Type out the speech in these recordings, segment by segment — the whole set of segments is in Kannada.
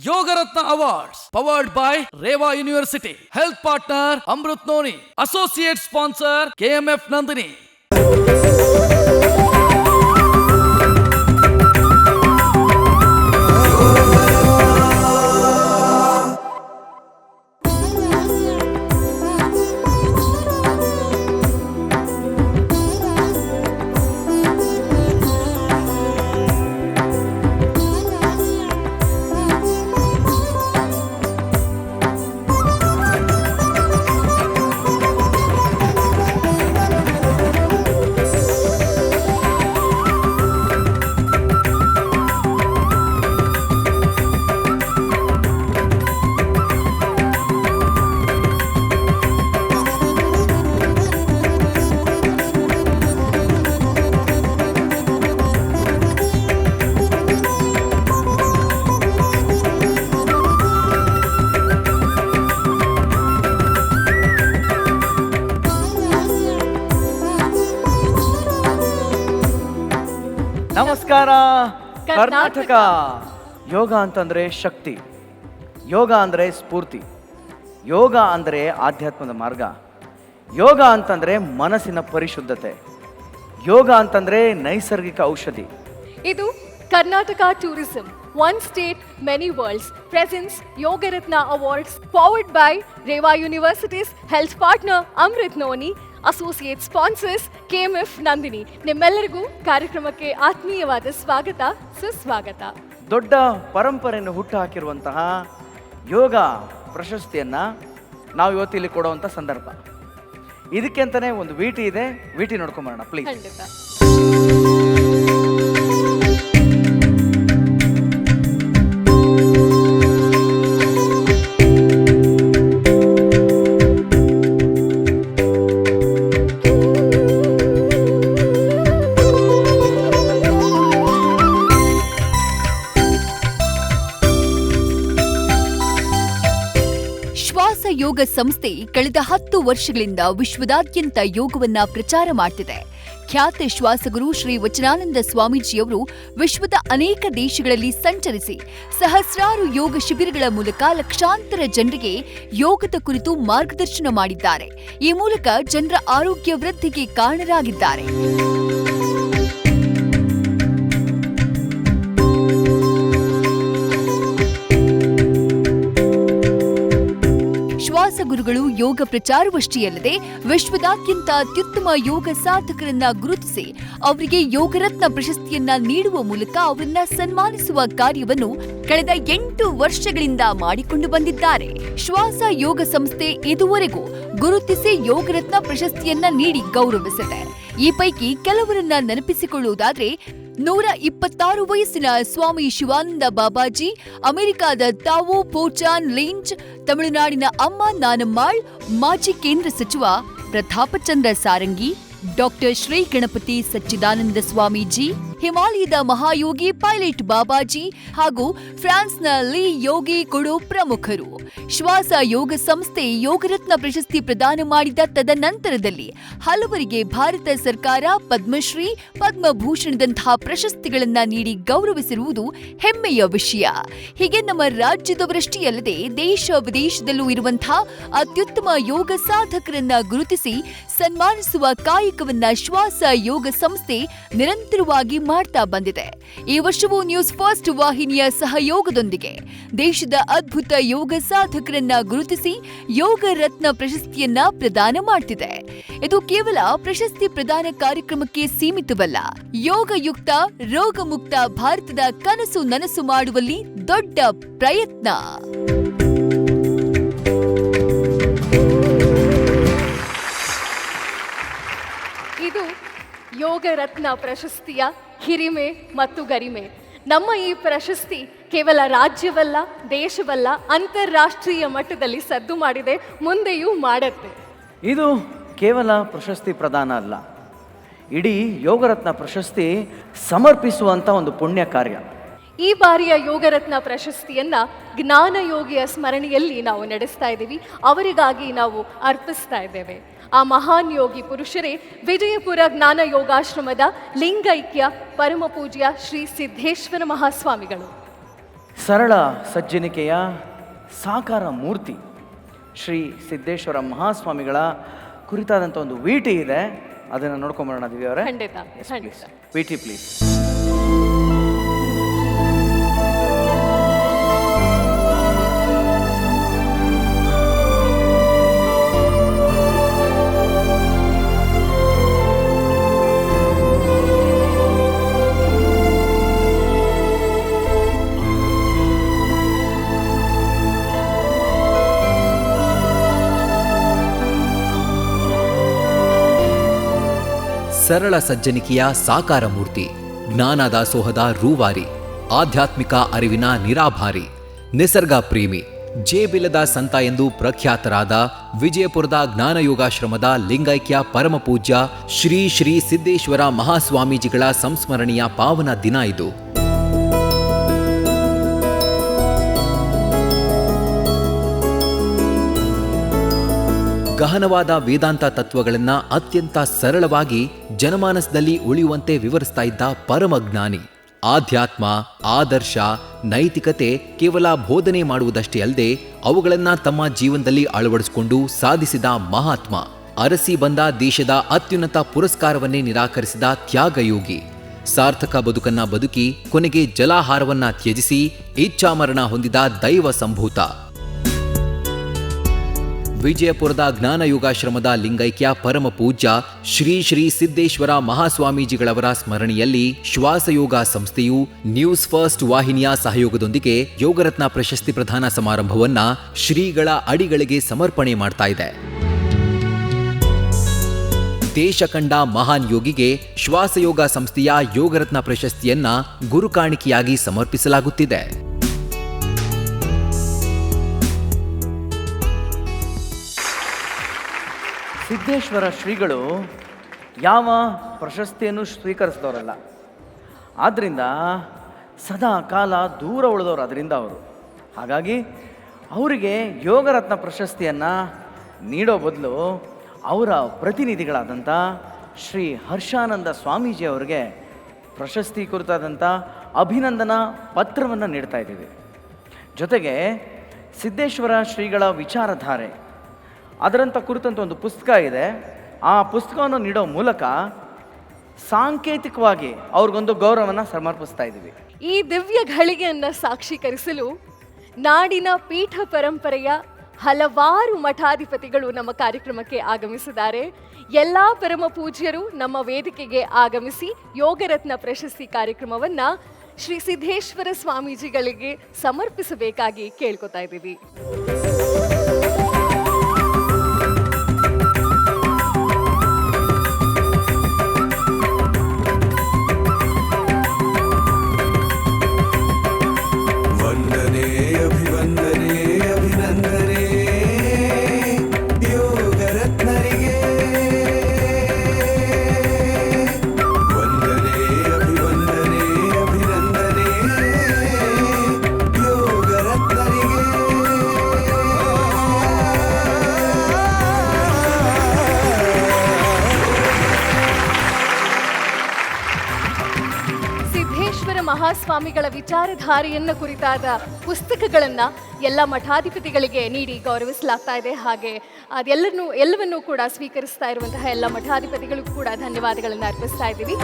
ಯೋಗರತ್ನ awards powered by Reva university. Health partner Amrit Noni. Associate sponsor KMF Nandini. ನಮಸ್ಕಾರ ಕರ್ನಾಟಕ. ಯೋಗ ಅಂತಂದ್ರೆ ಶಕ್ತಿ, ಯೋಗ ಅಂದರೆ ಸ್ಫೂರ್ತಿ, ಯೋಗ ಅಂದರೆ ಆಧ್ಯಾತ್ಮದ ಮಾರ್ಗ, ಯೋಗ ಅಂತಂದ್ರೆ ಮನಸ್ಸಿನ ಪರಿಶುದ್ಧತೆ, ಯೋಗ ಅಂತಂದ್ರೆ ನೈಸರ್ಗಿಕ ಔಷಧಿ. ಇದು Karnataka tourism one state many worlds presence Yogaratna awards powered by Reva universities health partner Amrit Noni associate sponsors KMF Nandini. ನಿಮ್ಮೆಲ್ಲರಿಗೂ ಕಾರ್ಯಕ್ರಮಕ್ಕೆ ಆತ್ಮೀಯವಾದ ಸ್ವಾಗತ, ಸುಸ್ವಾಗತ. ದೊಡ್ಡ ಪರಂಪರೆಯನ್ನು ಹುಟ್ಟು ಹಾಕಿರುವಂತಹ ಯೋಗ ಪ್ರಶಸ್ತಿಯನ್ನ ನಾವು ಇವತ್ತಿಲ್ಲಿ ಕೊಡುವಂಥ ಸಂದರ್ಭ. ಇದಕ್ಕೆ ಅಂತಾನೆ ಒಂದು ವಿಟಿ ಇದೆ, ವಿಟಿ ನೋಡ್ಕೊಂಬರೋಣ ಪ್ಲೀಸ್. ಖಂಡಿತ. ಯೋಗ ಸಂಸ್ಥೆ ಕಳೆದ 10 ವರ್ಷಗಳಿಂದ ವಿಶ್ವದಾದ್ಯಂತ ಯೋಗವನ್ನ ಪ್ರಚಾರ ಮಾಡ್ತಿದೆ. ಖ್ಯಾತ ಶ್ವಾಸಗುರು ಶ್ರೀ ವಚನಾನಂದ ಸ್ವಾಮೀಜಿಯವರು ವಿಶ್ವದ ಅನೇಕ ದೇಶಗಳಲ್ಲಿ ಸಂಚರಿಸಿ ಸಹಸ್ರಾರು ಯೋಗ ಶಿಬಿರಗಳ ಮೂಲಕ ಲಕ್ಷಾಂತರ ಜನರಿಗೆ ಯೋಗದ ಕುರಿತು ಮಾರ್ಗದರ್ಶನ ಮಾಡಿದ್ದಾರೆ. ಈ ಮೂಲಕ ಜನರ ಆರೋಗ್ಯ ವೃದ್ಧಿಗೆ ಕಾರಣರಾಗಿದ್ದಾರೆ. ಶ್ವಾಸಗುರುಗಳು ಯೋಗ ಪ್ರಚಾರವಷ್ಟೇ ಅಲ್ಲದೆ ವಿಶ್ವದಾದ್ಯಂತ ಅತ್ಯುತ್ತಮ ಯೋಗ ಸಾಧಕರನ್ನ ಗುರುತಿಸಿ ಅವರಿಗೆ ಯೋಗರತ್ನ ಪ್ರಶಸ್ತಿಯನ್ನ ನೀಡುವ ಮೂಲಕ ಅವರನ್ನ ಸನ್ಮಾನಿಸುವ ಕಾರ್ಯವನ್ನು ಕಳೆದ 8 ವರ್ಷಗಳಿಂದ ಮಾಡಿಕೊಂಡು ಬಂದಿದ್ದಾರೆ. ಶ್ವಾಸ ಯೋಗ ಸಂಸ್ಥೆ ಇದುವರೆಗೂ ಗುರುತಿಸಿ ಯೋಗರತ್ನ ಪ್ರಶಸ್ತಿಯನ್ನ ನೀಡಿ ಗೌರವಿಸಿದೆ. ಈ ಪೈಕಿ ಕೆಲವರನ್ನ ನೆನಪಿಸಿಕೊಳ್ಳುವುದಾದ್ರೆ 126 ವಯಸ್ಸಿನ ಸ್ವಾಮಿ ಶಿವಾನಂದ ಬಾಬಾಜಿ, ಅಮೆರಿಕಾದ ತಾವೋ ಪೋಚಾನ್ ಲಿಂಚ್, ತಮಿಳುನಾಡಿನ ಅಮ್ಮ ನಾನಮ್ಮಾಳ್, ಮಾಜಿ ಕೇಂದ್ರ ಸಚಿವ ಪ್ರತಾಪಚಂದ್ರ ಸಾರಂಗಿ, ಡಾಕ್ಟರ್ ಶ್ರೀ ಗಣಪತಿ ಸಚ್ಚಿದಾನಂದ ಸ್ವಾಮೀಜಿ, ಹಿಮಾಲಯದ ಮಹಾಯೋಗಿ ಪೈಲಟ್ ಬಾಬಾಜಿ ಹಾಗೂ ಫ್ರಾನ್ಸ್ನ ಲೀ ಯೋಗಿ ಕೊಡೋ ಪ್ರಮುಖರು. ಶ್ವಾಸ ಯೋಗ ಸಂಸ್ಥೆ ಯೋಗರತ್ನ ಪ್ರಶಸ್ತಿ ಪ್ರದಾನ ಮಾಡಿದ ತದನಂತರದಲ್ಲಿ ಹಲವರಿಗೆ ಭಾರತ ಸರ್ಕಾರ ಪದ್ಮಶ್ರೀ, ಪದ್ಮಭೂಷಣದಂತಹ ಪ್ರಶಸ್ತಿಗಳನ್ನ ನೀಡಿ ಗೌರವಿಸಿರುವುದು ಹೆಮ್ಮೆಯ ವಿಷಯ. ಹೀಗೆ ನಮ್ಮ ರಾಜ್ಯದವರಷ್ಟೇ ಅಲ್ಲದೆ ದೇಶ ವಿದೇಶದಲ್ಲೂ ಇರುವಂತಹ ಅತ್ಯುತ್ತಮ ಯೋಗ ಸಾಧಕರನ್ನ ಗುರುತಿಸಿ ಸನ್ಮಾನಿಸುವ ಕಾಯಕವನ್ನ ಶ್ವಾಸ ಯೋಗ ಸಂಸ್ಥೆ ನಿರಂತರವಾಗಿ ಮಾಡ್ತಾ ಬಂದಿದೆ. ಈ ವರ್ಷವೂ ನ್ಯೂಸ್ ಫಸ್ಟ್ ವಾಹಿನಿಯ ಸಹಯೋಗದೊಂದಿಗೆ ದೇಶದ ಅದ್ಭುತ ಯೋಗ ಸಾಧಕರನ್ನ ಗುರುತಿಸಿ ಯೋಗ ರತ್ನ ಪ್ರಶಸ್ತಿಯನ್ನ ಪ್ರದಾನ ಮಾಡ್ತಿದೆ. ಇದು ಕೇವಲ ಪ್ರಶಸ್ತಿ ಪ್ರದಾನ ಕಾರ್ಯಕ್ರಮಕ್ಕೆ ಸೀಮಿತವಲ್ಲ, ಯೋಗಯುಕ್ತ ರೋಗಮುಕ್ತ ಭಾರತದ ಕನಸು ನನಸು ಮಾಡುವಲ್ಲಿ ದೊಡ್ಡ ಪ್ರಯತ್ನ. ಇದು ಯೋಗರತ್ನ ಪ್ರಶಸ್ತಿಯ ಹಿರಿಮೆ ಮತ್ತು ಗರಿಮೆ. ನಮ್ಮ ಈ ಪ್ರಶಸ್ತಿ ಕೇವಲ ರಾಜ್ಯವಲ್ಲ, ದೇಶವಲ್ಲ, ಅಂತಾರಾಷ್ಟ್ರೀಯ ಮಟ್ಟದಲ್ಲಿ ಸದ್ದು ಮಾಡಿದೆ, ಮುಂದೆಯೂ ಮಾಡತ್ತೆ. ಇದು ಕೇವಲ ಪ್ರಶಸ್ತಿ ಪ್ರದಾನ ಅಲ್ಲ, ಇಡೀ ಯೋಗರತ್ನ ಪ್ರಶಸ್ತಿ ಸಮರ್ಪಿಸುವಂಥ ಒಂದು ಪುಣ್ಯ ಕಾರ್ಯ. ಈ ಬಾರಿಯ ಯೋಗರತ್ನ ಪ್ರಶಸ್ತಿಯನ್ನ ಜ್ಞಾನಯೋಗಿಯ ಸ್ಮರಣೆಯಲ್ಲಿ ನಾವು ನಡೆಸ್ತಾ ಇದ್ದೀವಿ, ಅವರಿಗಾಗಿ ನಾವು ಅರ್ಪಿಸ್ತಾ ಇದ್ದೇವೆ. ಆ ಮಹಾನ್ ಯೋಗಿ ಪುರುಷರೇ ವಿಜಯಪುರ ಜ್ಞಾನ ಯೋಗಾಶ್ರಮದ ಲಿಂಗೈಕ್ಯ ಪರಮ ಪೂಜ್ಯ ಶ್ರೀ ಸಿದ್ದೇಶ್ವರ ಮಹಾಸ್ವಾಮಿಗಳು. ಸರಳ ಸಜ್ಜನಿಕೆಯ ಸಾಕಾರ ಮೂರ್ತಿ ಶ್ರೀ ಸಿದ್ದೇಶ್ವರ ಮಹಾಸ್ವಾಮಿಗಳ ಕುರಿತಾದಂಥ ಒಂದು ವಿಟಿ ಇದೆ, ಅದನ್ನು ನೋಡ್ಕೊಂಬರೋಣ ದಿವ್ಯ ಅವರೇ. ಖಂಡಿತ ಖಂಡಿತ. VT please. ಸರಳ ಸಜ್ಜನಿಕೆಯ ಸಾಕಾರ ಮೂರ್ತಿ, ಜ್ಞಾನದಾಸೋಹದ ರೂವಾರಿ, ಆಧ್ಯಾತ್ಮಿಕ ಅರಿವಿನ ನಿರಾಭಾರಿ, ನಿಸರ್ಗ ಪ್ರೇಮಿ, ಜೇಬಿಲದ ಸಂತ ಎಂದು ಪ್ರಖ್ಯಾತರಾದ ವಿಜಯಪುರದ ಜ್ಞಾನಯೋಗಾಶ್ರಮದ ಲಿಂಗೈಕ್ಯ ಪರಮಪೂಜ್ಯ ಶ್ರೀ ಶ್ರೀ ಸಿದ್ದೇಶ್ವರ ಮಹಾಸ್ವಾಮೀಜಿಗಳ ಸಂಸ್ಮರಣೆಯ ಪಾವನ ದಿನ ಇದು. ಗಹನವಾದ ವೇದಾಂತ ತತ್ವಗಳನ್ನ ಅತ್ಯಂತ ಸರಳವಾಗಿ ಜನಮಾನಸದಲ್ಲಿ ಉಳಿಯುವಂತೆ ವಿವರಿಸ್ತಾ ಇದ್ದ ಪರಮಜ್ಞಾನಿ. ಆಧ್ಯಾತ್ಮ, ಆದರ್ಶ, ನೈತಿಕತೆ ಕೇವಲ ಬೋಧನೆ ಮಾಡುವುದಷ್ಟೇ ಅಲ್ಲದೆ ಅವುಗಳನ್ನ ತಮ್ಮ ಜೀವನದಲ್ಲಿ ಅಳವಡಿಸಿಕೊಂಡು ಸಾಧಿಸಿದ ಮಹಾತ್ಮ. ಅರಸಿ ಬಂದ ದೇಶದ ಅತ್ಯುನ್ನತ ಪುರಸ್ಕಾರವನ್ನೇ ನಿರಾಕರಿಸಿದ ತ್ಯಾಗಯೋಗಿ. ಸಾರ್ಥಕ ಬದುಕನ್ನ ಬದುಕಿ ಕೊನೆಗೆ ಜಲಾಹಾರವನ್ನ ತ್ಯಜಿಸಿ ಇಚ್ಛಾಮರಣ ಹೊಂದಿದ ದೈವ ಸಂಭೂತ. ವಿಜಯಪುರದ ಜ್ಞಾನಯೋಗಾಶ್ರಮದ ಲಿಂಗೈಕ್ಯ ಪರಮಪೂಜ್ಯ ಶ್ರೀ ಶ್ರೀ ಸಿದ್ದೇಶ್ವರ ಮಹಾಸ್ವಾಮೀಜಿಗಳವರ ಸ್ಮರಣೆಯಲ್ಲಿ ಶ್ವಾಸಯೋಗ ಸಂಸ್ಥೆಯು ನ್ಯೂಸ್ ಫಸ್ಟ್ ವಾಹಿನಿಯ ಸಹಯೋಗದೊಂದಿಗೆ ಯೋಗರತ್ನ ಪ್ರಶಸ್ತಿ ಪ್ರದಾನ ಸಮಾರಂಭವನ್ನ ಶ್ರೀಗಳ ಅಡಿಗಳಿಗೆ ಸಮರ್ಪಣೆ ಮಾಡ್ತಾ ಇದೆ. ದೇಶ ಕಂಡ ಮಹಾನ್ ಯೋಗಿಗೆ ಶ್ವಾಸಯೋಗ ಸಂಸ್ಥೆಯ ಯೋಗರತ್ನ ಪ್ರಶಸ್ತಿಯನ್ನ ಗುರುಕಾಣಿಕೆಯಾಗಿ ಸಮರ್ಪಿಸಲಾಗುತ್ತಿದೆ. ಸಿದ್ದೇಶ್ವರ ಶ್ರೀಗಳು ಯಾವ ಪ್ರಶಸ್ತಿಯನ್ನು ಸ್ವೀಕರಿಸಿದವರಲ್ಲ, ಆದ್ದರಿಂದ ಸದಾ ಕಾಲ ದೂರ ಉಳಿದವರು ಅದರಿಂದ ಅವರು. ಹಾಗಾಗಿ ಅವರಿಗೆ ಯೋಗರತ್ನ ಪ್ರಶಸ್ತಿಯನ್ನು ನೀಡೋ ಬದಲು ಅವರ ಪ್ರತಿನಿಧಿಗಳಾದಂಥ ಶ್ರೀ ಹರ್ಷಾನಂದ ಸ್ವಾಮೀಜಿ ಅವರಿಗೆ ಪ್ರಶಸ್ತಿ ಕುರಿತಾದಂಥ ಅಭಿನಂದನಾ ಪತ್ರವನ್ನು ನೀಡ್ತಾ ಇದ್ದೀವಿ. ಜೊತೆಗೆ ಸಿದ್ದೇಶ್ವರ ಶ್ರೀಗಳ ವಿಚಾರಧಾರೆ ಅದರಂಥ ಕುರಿತಂಥ ಒಂದು ಪುಸ್ತಕ ಇದೆ. ಆ ಪುಸ್ತಕವನ್ನು ನೀಡೋ ಮೂಲಕ ಸಾಂಕೇತಿಕವಾಗಿ ಅವ್ರಿಗೊಂದು ಗೌರವವನ್ನು ಸಮರ್ಪಿಸ್ತಾ ಇದ್ದೀವಿ. ಈ ದಿವ್ಯ ಘಳಿಗೆಯನ್ನು ಸಾಕ್ಷೀಕರಿಸಲು ನಾಡಿನ ಪೀಠ ಪರಂಪರೆಯ ಹಲವಾರು ಮಠಾಧಿಪತಿಗಳು ನಮ್ಮ ಕಾರ್ಯಕ್ರಮಕ್ಕೆ ಆಗಮಿಸಿದ್ದಾರೆ. ಎಲ್ಲ ಪರಮ ಪೂಜ್ಯರು ನಮ್ಮ ವೇದಿಕೆಗೆ ಆಗಮಿಸಿ ಯೋಗರತ್ನ ಪ್ರಶಸ್ತಿ ಕಾರ್ಯಕ್ರಮವನ್ನ ಶ್ರೀ ಸಿದ್ದೇಶ್ವರ ಸ್ವಾಮೀಜಿಗಳಿಗೆ ಸಮರ್ಪಿಸಬೇಕಾಗಿ ಕೇಳ್ಕೊತಾ ಇದ್ದೀವಿ. ಮಹಾಸ್ವಾಮಿಗಳ ವಿಚಾರಧಾರೆಯನ್ನು ಕುರಿತಾದ ಪುಸ್ತಕಗಳನ್ನು ಎಲ್ಲ ಮಠಾಧಿಪತಿಗಳಿಗೆ ನೀಡಿ ಗೌರವಿಸಲಾಗ್ತಾ ಇದೆ. ಹಾಗೆ ಎಲ್ಲವನ್ನೂ ಕೂಡ ಸ್ವೀಕರಿಸ್ತಾ ಇರುವಂತಹ ಎಲ್ಲ ಮಠಾಧಿಪತಿಗಳಿಗೂ ಕೂಡ ಧನ್ಯವಾದಗಳನ್ನು ಅರ್ಪಿಸ್ತಾ ಇದ್ದೀವಿ.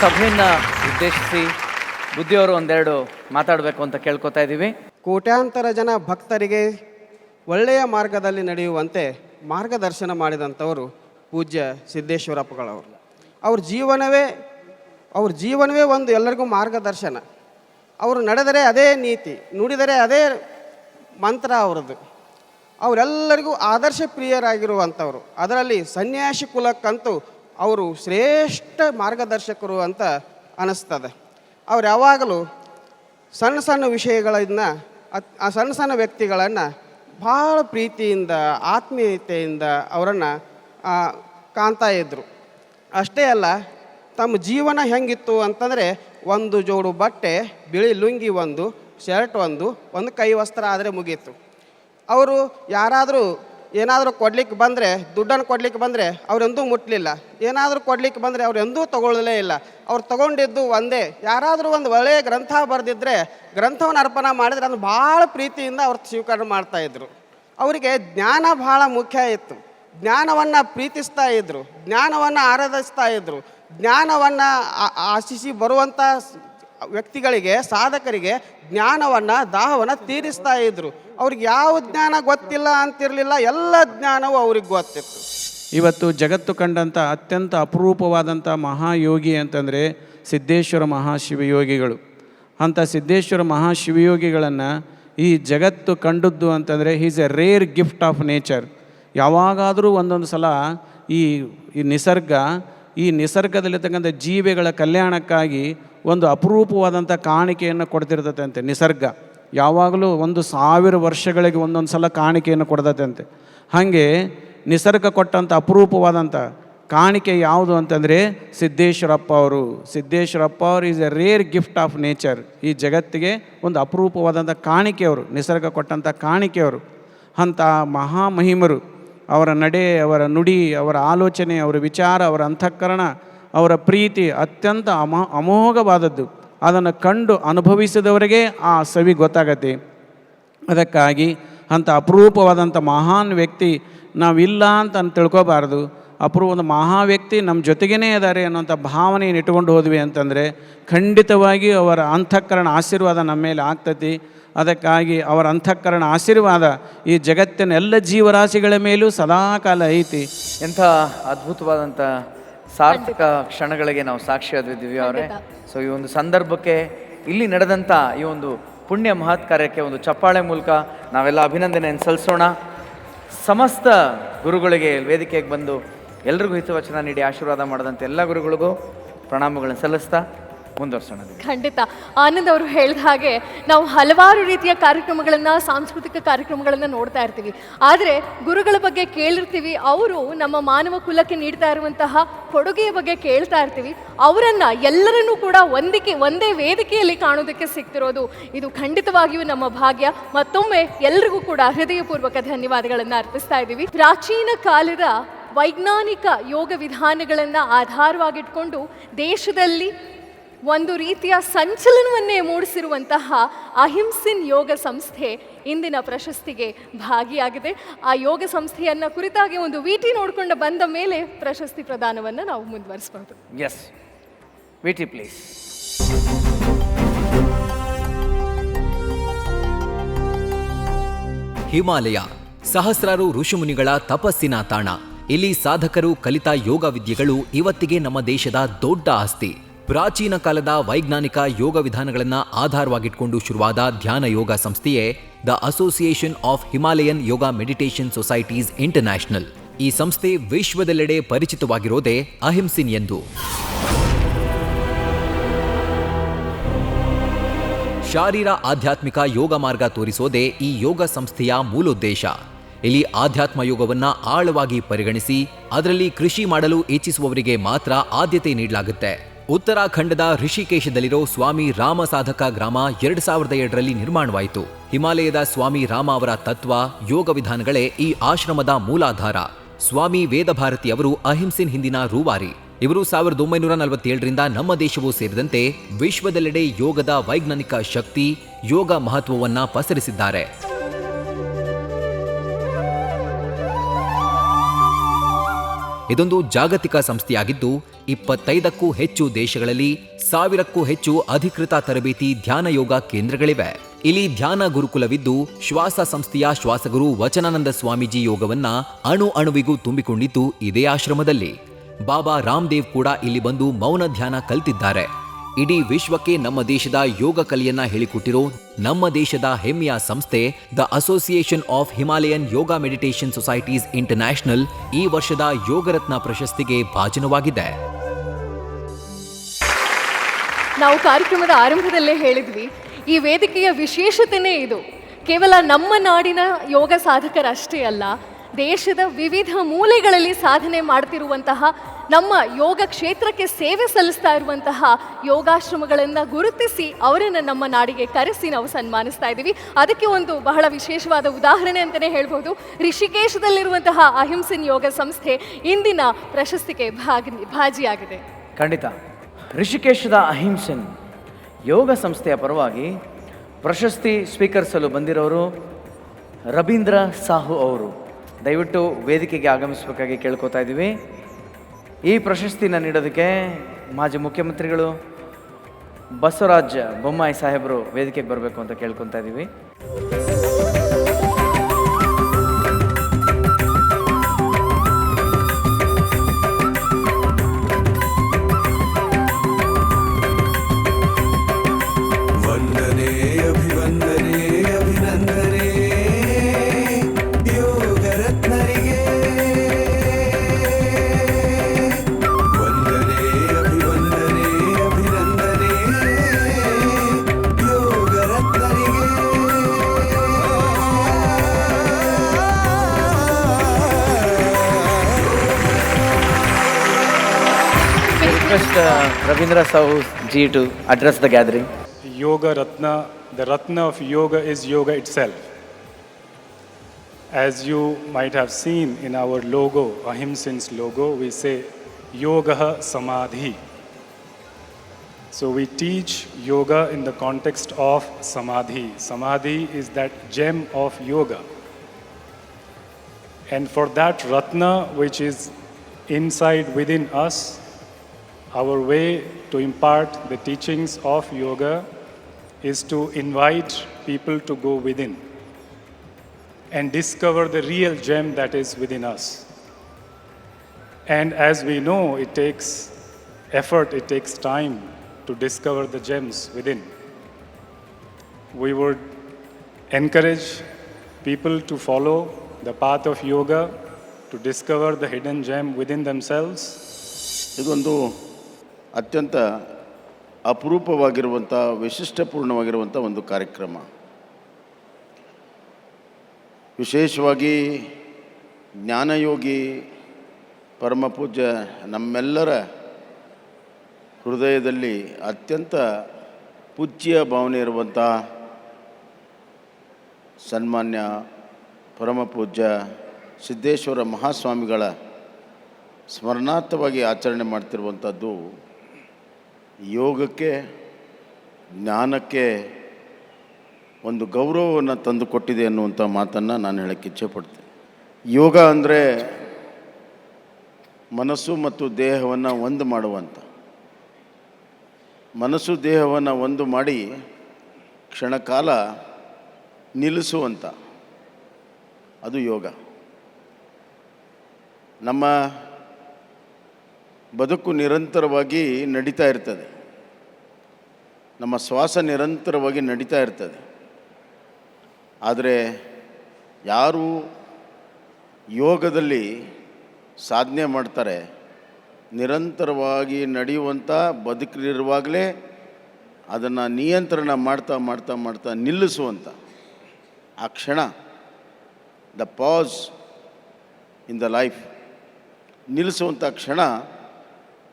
ಸಭೆಯನ್ನು ಉದ್ದೇಶಿಸಿ ಬುದ್ಧಿಯವರು ಒಂದೆರಡು ಮಾತಾಡಬೇಕು ಅಂತ ಕೇಳ್ಕೊತಾ ಇದ್ದೀವಿ. ಕೋಟ್ಯಾಂತರ ಜನ ಭಕ್ತರಿಗೆ ಒಳ್ಳೆಯ ಮಾರ್ಗದಲ್ಲಿ ನಡೆಯುವಂತೆ ಮಾರ್ಗದರ್ಶನ ಮಾಡಿದಂಥವರು ಪೂಜ್ಯ ಸಿದ್ದೇಶ್ವರಪ್ಪಗಳವರು. ಅವ್ರ ಜೀವನವೇ ಒಂದು ಎಲ್ಲರಿಗೂ ಮಾರ್ಗದರ್ಶನ. ಅವರು ನಡೆದರೆ ಅದೇ ನೀತಿ, ನುಡಿದರೆ ಅದೇ ಮಂತ್ರ ಅವರದ್ದು. ಅವರೆಲ್ಲರಿಗೂ ಆದರ್ಶ ಪ್ರಿಯರಾಗಿರುವಂಥವ್ರು. ಅದರಲ್ಲಿ ಸನ್ಯಾಸಿ ಕುಲಕ್ಕಂತೂ ಅವರು ಶ್ರೇಷ್ಠ ಮಾರ್ಗದರ್ಶಕರು ಅಂತ ಅನ್ನಿಸ್ತದೆ. ಅವ್ರು ಯಾವಾಗಲೂ ಸಣ್ಣ ಸಣ್ಣ ವಿಷಯಗಳನ್ನು ಆ ಸಣ್ಣ ಸಣ್ಣ ವ್ಯಕ್ತಿಗಳನ್ನು ಭಾಳ ಪ್ರೀತಿಯಿಂದ ಆತ್ಮೀಯತೆಯಿಂದ ಅವರನ್ನು ಕಾಣ್ತಾ ಇದ್ದರು. ಅಷ್ಟೇ ಅಲ್ಲ, ತಮ್ಮ ಜೀವನ ಹೆಂಗಿತ್ತು ಅಂತಂದರೆ ಒಂದು ಜೋಡು ಬಟ್ಟೆ, ಬಿಳಿ ಲುಂಗಿ ಒಂದು, ಶರ್ಟ್ ಒಂದು ಕೈ ವಸ್ತ್ರ ಆದರೆ ಮುಗೀತು. ಅವರು ಯಾರಾದರೂ ಏನಾದರೂ ಕೊಡ್ಲಿಕ್ಕೆ ಬಂದರೆ, ದುಡ್ಡನ್ನು ಕೊಡ್ಲಿಕ್ಕೆ ಬಂದರೆ ಅವರೆಂದೂ ಮುಟ್ಟಲಿಲ್ಲ. ಏನಾದರೂ ಕೊಡ್ಲಿಕ್ಕೆ ಬಂದರೆ ಅವರೆಂದೂ ತಗೊಳ್ಳಲೇ ಇಲ್ಲ. ಅವ್ರು ತಗೊಂಡಿದ್ದು ಒಂದೇ, ಯಾರಾದರೂ ಒಂದು ಒಳ್ಳೆಯ ಗ್ರಂಥ ಬರೆದಿದ್ದರೆ ಗ್ರಂಥವನ್ನು ಅರ್ಪಣೆ ಮಾಡಿದರೆ ಅದನ್ನು ಭಾಳ ಪ್ರೀತಿಯಿಂದ ಅವ್ರು ಸ್ವೀಕಾರ ಮಾಡ್ತಾಯಿದ್ರು. ಅವರಿಗೆ ಜ್ಞಾನ ಭಾಳ ಮುಖ್ಯ ಇತ್ತು. ಜ್ಞಾನವನ್ನು ಪ್ರೀತಿಸ್ತಾ ಇದ್ದರು, ಜ್ಞಾನವನ್ನು ಆರಾಧಿಸ್ತಾ ಇದ್ದರು. ಜ್ಞಾನವನ್ನು ಆಶಿಸಿ ಬರುವಂಥ ವ್ಯಕ್ತಿಗಳಿಗೆ, ಸಾಧಕರಿಗೆ ಜ್ಞಾನವನ್ನು, ದಾಹವನ್ನು ತೀರಿಸ್ತಾ ಇದ್ದರು. ಅವ್ರಿಗೆ ಯಾವ ಜ್ಞಾನ ಗೊತ್ತಿಲ್ಲ ಅಂತಿರಲಿಲ್ಲ, ಎಲ್ಲ ಜ್ಞಾನವೂ ಅವ್ರಿಗೆ ಗೊತ್ತಿತ್ತು. ಇವತ್ತು ಜಗತ್ತು ಕಂಡಂಥ ಅತ್ಯಂತ ಅಪರೂಪವಾದಂಥ ಮಹಾಯೋಗಿ ಅಂತಂದರೆ ಸಿದ್ದೇಶ್ವರ ಮಹಾಶಿವಯೋಗಿಗಳು. ಅಂಥ ಸಿದ್ದೇಶ್ವರ ಮಹಾಶಿವಯೋಗಿಗಳನ್ನು ಈ ಜಗತ್ತು ಕಂಡದ್ದು ಅಂತಂದರೆ is a rare gift of nature. ಯಾವಾಗಾದರೂ ಒಂದೊಂದು ಸಲ ಈ ನಿಸರ್ಗದಲ್ಲಿರ್ತಕ್ಕಂಥ ಜೀವಿಗಳ ಕಲ್ಯಾಣಕ್ಕಾಗಿ ಒಂದು ಅಪರೂಪವಾದಂಥ ಕಾಣಿಕೆಯನ್ನು ಕೊಡ್ತಿರ್ತದಂತೆ ನಿಸರ್ಗ. ಯಾವಾಗಲೂ 1000 ವರ್ಷಗಳಿಗೆ ಒಂದೊಂದು ಸಲ ಕಾಣಿಕೆಯನ್ನು ಕೊಡ್ತದಂತೆ. ಹಾಗೆ ನಿಸರ್ಗ ಕೊಟ್ಟಂಥ ಅಪರೂಪವಾದಂಥ ಕಾಣಿಕೆ ಯಾವುದು ಅಂತಂದರೆ ಸಿದ್ದೇಶ್ವರಪ್ಪ ಅವರು. ಸಿದ್ದೇಶ್ವರಪ್ಪ ಅವರು is a rare gift of nature. ಈ ಜಗತ್ತಿಗೆ ಒಂದು ಅಪರೂಪವಾದಂಥ ಕಾಣಿಕೆಯವರು, ನಿಸರ್ಗ ಕೊಟ್ಟಂಥ ಕಾಣಿಕೆಯವರು. ಅಂಥ ಮಹಾಮಹಿಮರು, ಅವರ ನಡೆ, ಅವರ ನುಡಿ, ಅವರ ಆಲೋಚನೆ, ಅವರ ವಿಚಾರ, ಅವರ ಅಂತಃಕರಣ, ಅವರ ಪ್ರೀತಿ ಅತ್ಯಂತ ಅಮೋಘವಾದದ್ದು. ಅದನ್ನು ಕಂಡು ಅನುಭವಿಸಿದವರಿಗೆ ಆ ಸವಿ ಗೊತ್ತಾಗತ್ತೆ. ಅದಕ್ಕಾಗಿ ಅಂಥ ಅಪರೂಪವಾದಂಥ ಮಹಾನ್ ವ್ಯಕ್ತಿ ನಾವಿಲ್ಲ ಅಂತ ತಿಳ್ಕೊಬಾರ್ದು. ಒಂದು ಮಹಾ ವ್ಯಕ್ತಿ ನಮ್ಮ ಜೊತೆಗೇ ಇದ್ದಾರೆ ಅನ್ನೋಂಥ ಭಾವನೆಯನ್ನು ಇಟ್ಕೊಂಡು ಹೋದ್ವಿ ಅಂತಂದರೆ ಖಂಡಿತವಾಗಿ ಅವರ ಅಂತಃಕರಣ ಆಶೀರ್ವಾದ ನಮ್ಮ ಮೇಲೆ ಆಗ್ತತಿ. ಅದಕ್ಕಾಗಿ ಅವರ ಅಂತಃಕರಣ ಆಶೀರ್ವಾದ ಈ ಜಗತ್ತಿನ ಎಲ್ಲ ಜೀವರಾಶಿಗಳ ಮೇಲೂ ಸದಾಕಾಲ ಐತಿ. ಎಂಥ ಅದ್ಭುತವಾದಂಥ ಸಾರ್ಥಕ ಕ್ಷಣಗಳಿಗೆ ನಾವು ಸಾಕ್ಷಿಯಾದಿದ್ದೀವಿ ಅವರೇ. ಸೊ ಈ ಒಂದು ಸಂದರ್ಭಕ್ಕೆ, ಇಲ್ಲಿ ನಡೆದಂಥ ಈ ಒಂದು ಪುಣ್ಯ ಮಹತ್ ಕಾರ್ಯಕ್ಕೆ ಒಂದು ಚಪ್ಪಾಳೆ ಮೂಲಕ ನಾವೆಲ್ಲ ಅಭಿನಂದನೆಯನ್ನು ಸಲ್ಲಿಸೋಣ. ಸಮಸ್ತ ಗುರುಗಳಿಗೆ ವೇದಿಕೆಗೆ ಬಂದು ಎಲ್ರಿಗೂ ಹಿತವಚನ ನೀಡಿ ಆಶೀರ್ವಾದ ಮಾಡಿದಂಥ ಎಲ್ಲ ಗುರುಗಳಿಗೂ ಪ್ರಣಾಮಗಳನ್ನು ಸಲ್ಲಿಸ್ತಾ ಮುಂದುವರ್ಸೋಣ. ಖಂಡಿತ ಆನಂದ್ ಅವರು ಹೇಳಿದ ಹಾಗೆ ನಾವು ಹಲವಾರು ರೀತಿಯ ಕಾರ್ಯಕ್ರಮಗಳನ್ನು, ಸಾಂಸ್ಕೃತಿಕ ಕಾರ್ಯಕ್ರಮಗಳನ್ನು ನೋಡ್ತಾ ಇರ್ತೀವಿ. ಆದರೆ ಗುರುಗಳ ಬಗ್ಗೆ ಕೇಳಿರ್ತೀವಿ, ಅವರು ನಮ್ಮ ಮಾನವ ಕುಲಕ್ಕೆ ನೀಡ್ತಾ ಇರುವಂತಹ ಕೊಡುಗೆಯ ಬಗ್ಗೆ ಕೇಳ್ತಾ ಇರ್ತೀವಿ. ಅವರನ್ನು ಎಲ್ಲರನ್ನೂ ಕೂಡ ಒಂದೇ ವೇದಿಕೆಯಲ್ಲಿ ಕಾಣೋದಕ್ಕೆ ಸಿಗ್ತಿರೋದು ಇದು ಖಂಡಿತವಾಗಿಯೂ ನಮ್ಮ ಭಾಗ್ಯ. ಮತ್ತೊಮ್ಮೆ ಎಲ್ರಿಗೂ ಕೂಡ ಹೃದಯಪೂರ್ವಕ ಧನ್ಯವಾದಗಳನ್ನು ಅರ್ಪಿಸ್ತಾ ಇದ್ದೀವಿ. ಪ್ರಾಚೀನ ಕಾಲದ ವೈಜ್ಞಾನಿಕ ಯೋಗ ವಿಧಾನಗಳನ್ನು ಆಧಾರವಾಗಿಟ್ಕೊಂಡು ದೇಶದಲ್ಲಿ ಒಂದು ರೀತಿಯ ಸಂಚಲನವನ್ನೇ ಮೂಡಿಸಿರುವಂತಹ ಅಹಿಂಸಿನ್ ಯೋಗ ಸಂಸ್ಥೆ ಇಂದಿನ ಪ್ರಶಸ್ತಿಗೆ ಭಾಗಿಯಾಗಿದೆ. ಆ ಯೋಗ ಸಂಸ್ಥೆಯನ್ನು ಕುರಿತಾಗಿ ಒಂದು ವಿಟಿ ನೋಡಿಕೊಂಡು ಬಂದ ಮೇಲೆ ಪ್ರಶಸ್ತಿ ಪ್ರದಾನವನ್ನು ನಾವು ಮುಂದುವರಿಸಬಹುದು. S, VT please. ಹಿಮಾಲಯ ಸಹಸ್ರಾರು ಋಷಿಮುನಿಗಳ ತಪಸ್ಸಿನ ತಾಣ. ಇಲ್ಲಿ ಸಾಧಕರು ಕಲಿತ ಯೋಗ ವಿದ್ಯೆಗಳು ಇವತ್ತಿಗೆ ನಮ್ಮ ದೇಶದ ದೊಡ್ಡ ಆಸ್ತಿ. ಪ್ರಾಚೀನ ಕಾಲದ ವೈಜ್ಞಾನಿಕ ಯೋಗ ವಿಧಾನಗಳನ್ನು ಆಧಾರವಾಗಿಟ್ಕೊಂಡು ಶುರುವಾದ ಧ್ಯಾನ ಯೋಗ ಸಂಸ್ಥೆಯೇ the association of Himalayan yoga meditation societies international. ಈ ಸಂಸ್ಥೆ ವಿಶ್ವದೆಲ್ಲೆಡೆ ಪರಿಚಿತವಾಗಿರೋದೇ ಅಹಿಂಸಿನ್ ಎಂದು. ಶಾರೀರ ಆಧ್ಯಾತ್ಮಿಕ ಯೋಗ ಮಾರ್ಗ ತೋರಿಸೋದೇ ಈ ಯೋಗ ಸಂಸ್ಥೆಯ ಮೂಲೋದ್ದೇಶ. ಇಲ್ಲಿ ಆಧ್ಯಾತ್ಮ ಯೋಗವನ್ನ ಆಳವಾಗಿ ಪರಿಗಣಿಸಿ ಅದರಲ್ಲಿ ಕೃಷಿ ಮಾಡಲು ಇಚ್ಛಿಸುವವರಿಗೆ ಮಾತ್ರ ಆದ್ಯತೆ ನೀಡಲಾಗುತ್ತೆ. ಉತ್ತರಾಖಂಡದ ಋಷಿಕೇಶದಲ್ಲಿರೋ ಸ್ವಾಮಿ ರಾಮ ಸಾಧಕ ಗ್ರಾಮ 2002ರಲ್ಲಿ ನಿರ್ಮಾಣವಾಯಿತು. ಹಿಮಾಲಯದ ಸ್ವಾಮಿ ರಾಮ ಅವರ ತತ್ವ, ಯೋಗ ವಿಧಾನಗಳೇ ಈ ಆಶ್ರಮದ ಮೂಲಾಧಾರ. ಸ್ವಾಮಿ ವೇದಭಾರತಿ ಅವರು ಅಹಿಂಸಿನ್ ಹಿಂದಿನ ರೂವಾರಿ. ಇವರು 1947ರಿಂದ ನಮ್ಮ ದೇಶವೂ ಸೇರಿದಂತೆ ವಿಶ್ವದೆಲ್ಲೆಡೆ ಯೋಗದ ವೈಜ್ಞಾನಿಕ ಶಕ್ತಿ, ಯೋಗ ಮಹತ್ವವನ್ನ ಪಸರಿಸಿದ್ದಾರೆ. ಇದೊಂದು ಜಾಗತಿಕ ಸಂಸ್ಥೆಯಾಗಿದ್ದು 25ಕ್ಕೂ ಹೆಚ್ಚು ದೇಶಗಳಲ್ಲಿ 1000ಕ್ಕೂ ಹೆಚ್ಚು ಅಧಿಕೃತ ತರಬೇತಿ ಧ್ಯಾನ ಯೋಗ ಕೇಂದ್ರಗಳಿವೆ. ಇಲ್ಲಿ ಧ್ಯಾನ ಗುರುಕುಲವಿದ್ದು ಶ್ವಾಸ ಸಂಸ್ಥೆಯ ಶ್ವಾಸಗುರು ವಚನಾನಂದ ಸ್ವಾಮೀಜಿ ಯೋಗವನ್ನ ಅಣುವಿಗೂ ತುಂಬಿಕೊಂಡಿದ್ದು ಇದೇ ಆಶ್ರಮದಲ್ಲಿ. ಬಾಬಾ ರಾಮದೇವ್ ಕೂಡ ಇಲ್ಲಿ ಬಂದು ಮೌನ ಧ್ಯಾನ ಕಲಿತಿದ್ದಾರೆ. ಇಡೀ ವಿಶ್ವಕ್ಕೆ ನಮ್ಮ ದೇಶದ ಯೋಗ ಕಲೆಯನ್ನ ಹೇಳಿಕೊಟ್ಟಿರೋ ನಮ್ಮ ದೇಶದ ಹೆಮ್ಮೆಯ ಸಂಸ್ಥೆ the association of Himalayan yoga meditation societies international ಈ ವರ್ಷದ ಯೋಗರತ್ನ ಪ್ರಶಸ್ತಿಗೆ ಭಾಜನವಾಗಿದೆ. ನಾವು ಕಾರ್ಯಕ್ರಮದ ಆರಂಭದಲ್ಲೇ ಹೇಳಿದ್ವಿ, ಈ ವೇದಿಕೆಯ ವಿಶೇಷತೆನೇ ಇದು. ಕೇವಲ ನಮ್ಮ ನಾಡಿನ ಯೋಗ ಸಾಧಕರಷ್ಟೇ ಅಲ್ಲ, ದೇಶದ ವಿವಿಧ ಮೂಲೆಗಳಲ್ಲಿ ಸಾಧನೆ ಮಾಡ್ತಿರುವಂತಹ, ನಮ್ಮ ಯೋಗ ಕ್ಷೇತ್ರಕ್ಕೆ ಸೇವೆ ಸಲ್ಲಿಸ್ತಾ ಇರುವಂತಹ ಯೋಗಾಶ್ರಮಗಳನ್ನು ಗುರುತಿಸಿ ಅವರನ್ನು ನಮ್ಮ ನಾಡಿಗೆ ಕರೆಸಿ ನಾವು ಸನ್ಮಾನಿಸ್ತಾ ಇದ್ದೀವಿ. ಅದಕ್ಕೆ ಒಂದು ಬಹಳ ವಿಶೇಷವಾದ ಉದಾಹರಣೆ ಅಂತಲೇ ಹೇಳ್ಬೋದು. ಋಷಿಕೇಶದಲ್ಲಿರುವಂತಹ ಅಹಿಂಸನ್ ಯೋಗ ಸಂಸ್ಥೆ ಇಂದಿನ ಪ್ರಶಸ್ತಿಗೆ ಭಾಗಿಯಾಗಿದೆ. ಖಂಡಿತ. ಋಷಿಕೇಶದ ಅಹಿಂಸನ್ ಯೋಗ ಸಂಸ್ಥೆಯ ಪರವಾಗಿ ಪ್ರಶಸ್ತಿ ಸ್ವೀಕರಿಸಲು ಬಂದಿರೋರು ರವೀಂದ್ರ ಸಾಹು ಅವರು. ದಯವಿಟ್ಟು ವೇದಿಕೆಗೆ ಆಗಮಿಸಬೇಕಾಗಿ ಕೇಳ್ಕೊತಾ ಇದ್ದೀವಿ. ಈ ಪ್ರಶಸ್ತಿನ ನೀಡೋದಕ್ಕೆ ಮಾಜಿ ಮುಖ್ಯಮಂತ್ರಿಗಳು ಬಸವರಾಜ ಬೊಮ್ಮಾಯಿ ಸಾಹೇಬರು ವೇದಿಕೆಗೆ ಬರಬೇಕು ಅಂತ ಕೇಳ್ಕೊತಾ ಇದ್ದೀವಿ. Ravindra Sahu ji to address the gathering. Yoga Ratna, the Ratna of yoga is yoga itself. As you might have seen in our logo, Ahimsan's logo, we say Yoga Samadhi. So we teach yoga in the context of Samadhi. Samadhi is that gem of yoga. And for that Ratna which is inside within us, our way to impart the teachings of yoga is to invite people to go within and discover the real gem that is within us. And as we know, it takes effort, it takes time to discover the gems within. We would encourage people to follow the path of yoga to discover the hidden gem within themselves. ಇದೊಂದು ಅತ್ಯಂತ ಅಪರೂಪವಾಗಿರುವಂಥ ವಿಶಿಷ್ಟಪೂರ್ಣವಾಗಿರುವಂಥ ಒಂದು ಕಾರ್ಯಕ್ರಮ. ವಿಶೇಷವಾಗಿ ಜ್ಞಾನಯೋಗಿ ಪರಮಪೂಜ್ಯ ನಮ್ಮೆಲ್ಲರ ಹೃದಯದಲ್ಲಿ ಅತ್ಯಂತ ಪೂಜ್ಯ ಭಾವನೆ ಇರುವಂಥ ಸನ್ಮಾನ್ಯ ಪರಮಪೂಜ್ಯ ಸಿದ್ದೇಶ್ವರ ಮಹಾಸ್ವಾಮಿಗಳ ಸ್ಮರಣಾರ್ಥವಾಗಿ ಆಚರಣೆ ಮಾಡ್ತಿರುವಂಥದ್ದು ಯೋಗಕ್ಕೆ, ಜ್ಞಾನಕ್ಕೆ ಒಂದು ಗೌರವವನ್ನು ತಂದು ಕೊಟ್ಟಿದೆ ಅನ್ನುವಂಥ ಮಾತನ್ನು ನಾನು ಹೇಳಕ್ಕೆ ಇಚ್ಛೆಪಡ್ತೇನೆ. ಯೋಗ ಅಂದರೆ ಮನಸ್ಸು ಮತ್ತು ದೇಹವನ್ನು ಒಂದು ಮಾಡುವಂಥ, ಮನಸ್ಸು ದೇಹವನ್ನು ಒಂದು ಮಾಡಿ ಕ್ಷಣಕಾಲ ನಿಲ್ಲಿಸುವಂಥ ಅದು ಯೋಗ. ನಮ್ಮ ಬದುಕು ನಿರಂತರವಾಗಿ ನಡೀತಾ ಇರ್ತದೆ, ನಮ್ಮ ಶ್ವಾಸ ನಿರಂತರವಾಗಿ ನಡೀತಾ ಇರ್ತದೆ. ಆದರೆ ಯಾರು ಯೋಗದಲ್ಲಿ ಸಾಧನೆ ಮಾಡ್ತಾರೆ, ನಿರಂತರವಾಗಿ ನಡೆಯುವಂಥ ಬದುಕಲಿರುವಾಗಲೇ ಅದನ್ನು ನಿಯಂತ್ರಣ ಮಾಡ್ತಾ ಮಾಡ್ತಾ ಮಾಡ್ತಾ ನಿಲ್ಲಿಸುವಂಥ ಆ ಕ್ಷಣ, the pause in the life, ನಿಲ್ಲಿಸುವಂಥ ಕ್ಷಣ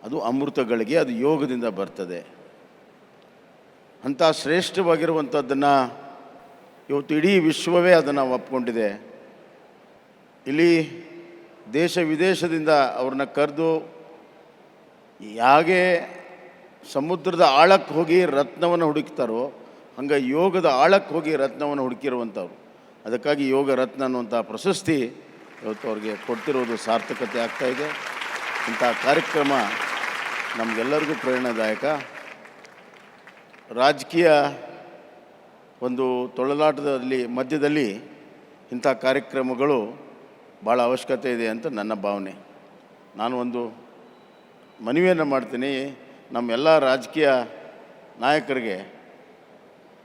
ಅದು ಅಮೃತಗಳಿಗೆ, ಅದು ಯೋಗದಿಂದ ಬರ್ತದೆ. ಅಂಥ ಶ್ರೇಷ್ಠವಾಗಿರುವಂಥದ್ದನ್ನು ಇವತ್ತು ಇಡೀ ವಿಶ್ವವೇ ಅದನ್ನು ಒಪ್ಕೊಂಡಿದೆ. ಇಲ್ಲಿ ದೇಶ ವಿದೇಶದಿಂದ ಅವ್ರನ್ನ ಕರೆದು ಹೇಗೆ ಸಮುದ್ರದ ಆಳಕ್ಕೆ ಹೋಗಿ ರತ್ನವನ್ನು ಹುಡುಕ್ತಾರೋ ಹಂಗೆ ಯೋಗದ ಆಳಕ್ಕೆ ಹೋಗಿ ರತ್ನವನ್ನು ಹುಡುಕಿರುವಂಥವ್ರು. ಅದಕ್ಕಾಗಿ ಯೋಗ ರತ್ನ ಅನ್ನುವಂಥ ಪ್ರಶಸ್ತಿ ಇವತ್ತು ಅವ್ರಿಗೆ ಕೊಡ್ತಿರೋದು ಸಾರ್ಥಕತೆ ಆಗ್ತಾಯಿದೆ. ಇಂಥ ಕಾರ್ಯಕ್ರಮ ನಮಗೆಲ್ಲರಿಗೂ ಪ್ರೇರಣಾದಾಯಕ. ರಾಜಕೀಯ ಒಂದು ತೊಳಲಾಟದಲ್ಲಿ ಮಧ್ಯದಲ್ಲಿ ಇಂಥ ಕಾರ್ಯಕ್ರಮಗಳು ಭಾಳ ಅವಶ್ಯಕತೆ ಇದೆ ಅಂತ ನನ್ನ ಭಾವನೆ. ನಾನು ಒಂದು ಮನವಿಯನ್ನು ಮಾಡ್ತೀನಿ, ನಮ್ಮೆಲ್ಲ ರಾಜಕೀಯ ನಾಯಕರಿಗೆ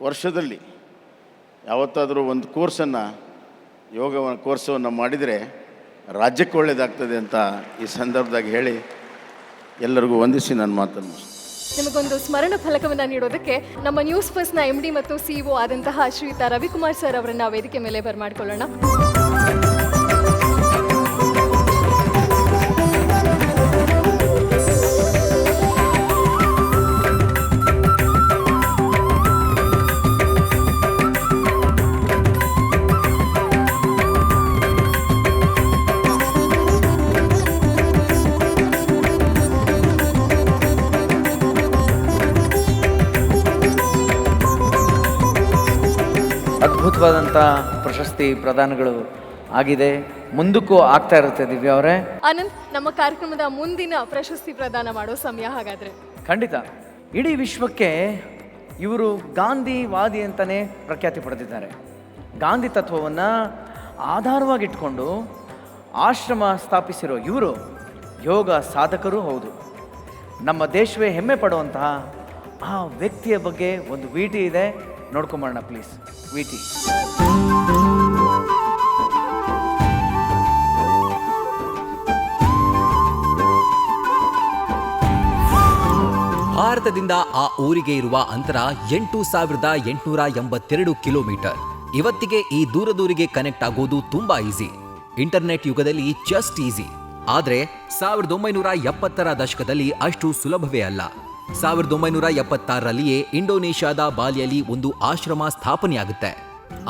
ವರ್ಷದಲ್ಲಿ ಯಾವತ್ತಾದರೂ ಒಂದು ಕೋರ್ಸನ್ನು, ಯೋಗ ಕೋರ್ಸನ್ನು ಮಾಡಿದರೆ ರಾಜ್ಯಕ್ಕೆ ಒಳ್ಳೆಯದಾಗ್ತದೆ ಅಂತ ಈ ಸಂದರ್ಭದಾಗ ಹೇಳಿ ಎಲ್ಲರಿಗೂ ವಂದಿಸಿ ನನ್ನ ಮಾತನ್ನು ನಿಮಗೊಂದು ಸ್ಮರಣ ಫಲಕವನ್ನು ನೀಡೋದಕ್ಕೆ ನಮ್ಮ ನ್ಯೂಸ್ ಫಸ್ಟ್ನ MD ಮತ್ತು CEO ಆದಂತಹ ಶ್ರೀಯುತ ರವಿಕುಮಾರ್ ಸರ್ ಅವರನ್ನ ವೇದಿಕೆ ಮೇಲೆ ಬರಮಾಡಿಕೊಳ್ಳೋಣ. ಅದ್ಭುತವಾದಂಥ ಪ್ರಶಸ್ತಿ ಪ್ರದಾನಗಳು ಆಗಿದೆ, ಮುಂದಕ್ಕೂ ಆಗ್ತಾ ಇರುತ್ತೆ. ದಿವ್ಯಾ ಅವರೇ, ಆನಂದ್, ನಮ್ಮ ಕಾರ್ಯಕ್ರಮದ ಮುಂದಿನ ಪ್ರಶಸ್ತಿ ಪ್ರದಾನ ಮಾಡೋ ಸಮಯ. ಹಾಗಾದ್ರೆ ಖಂಡಿತ ಇಡೀ ವಿಶ್ವಕ್ಕೆ ಇವರು ಗಾಂಧಿವಾದಿ ಅಂತಲೇ ಪ್ರಖ್ಯಾತಿ ಪಡೆದಿದ್ದಾರೆ. ಗಾಂಧಿ ತತ್ವವನ್ನು ಆಧಾರವಾಗಿಟ್ಕೊಂಡು ಆಶ್ರಮ ಸ್ಥಾಪಿಸಿರೋ ಇವರು ಯೋಗ ಸಾಧಕರೂ ಹೌದು. ನಮ್ಮ ದೇಶವೇ ಹೆಮ್ಮೆ ಪಡುವಂತಹ ಆ ವ್ಯಕ್ತಿಯ ಬಗ್ಗೆ ಒಂದು VT ಇದೆ, ನೋಡ್ಕೊಂಬರೋಣ ಪ್ಲೀಸ್. VT. ಭಾರತದಿಂದ ಆ ಊರಿಗೆ ಇರುವ ಅಂತರ 8,882 ಕಿಲೋಮೀಟರ್. ಇವತ್ತಿಗೆ ಈ ದೂರದೂರಿಗೆ ಕನೆಕ್ಟ್ ಆಗೋದು ತುಂಬಾ ಈಸಿ, ಇಂಟರ್ನೆಟ್ ಯುಗದಲ್ಲಿ ಜಸ್ಟ್ ಈಸಿ. ಆದ್ರೆ 1970ರ ದಶಕದಲ್ಲಿ ಅಷ್ಟು ಸುಲಭವೇ ಅಲ್ಲ. 1976ರಲ್ಲಿಯೇ ಇಂಡೋನೇಷ್ಯಾದ ಬಾಲಿಯಲ್ಲಿ ಒಂದು ಆಶ್ರಮ ಸ್ಥಾಪನೆಯಾಗುತ್ತೆ.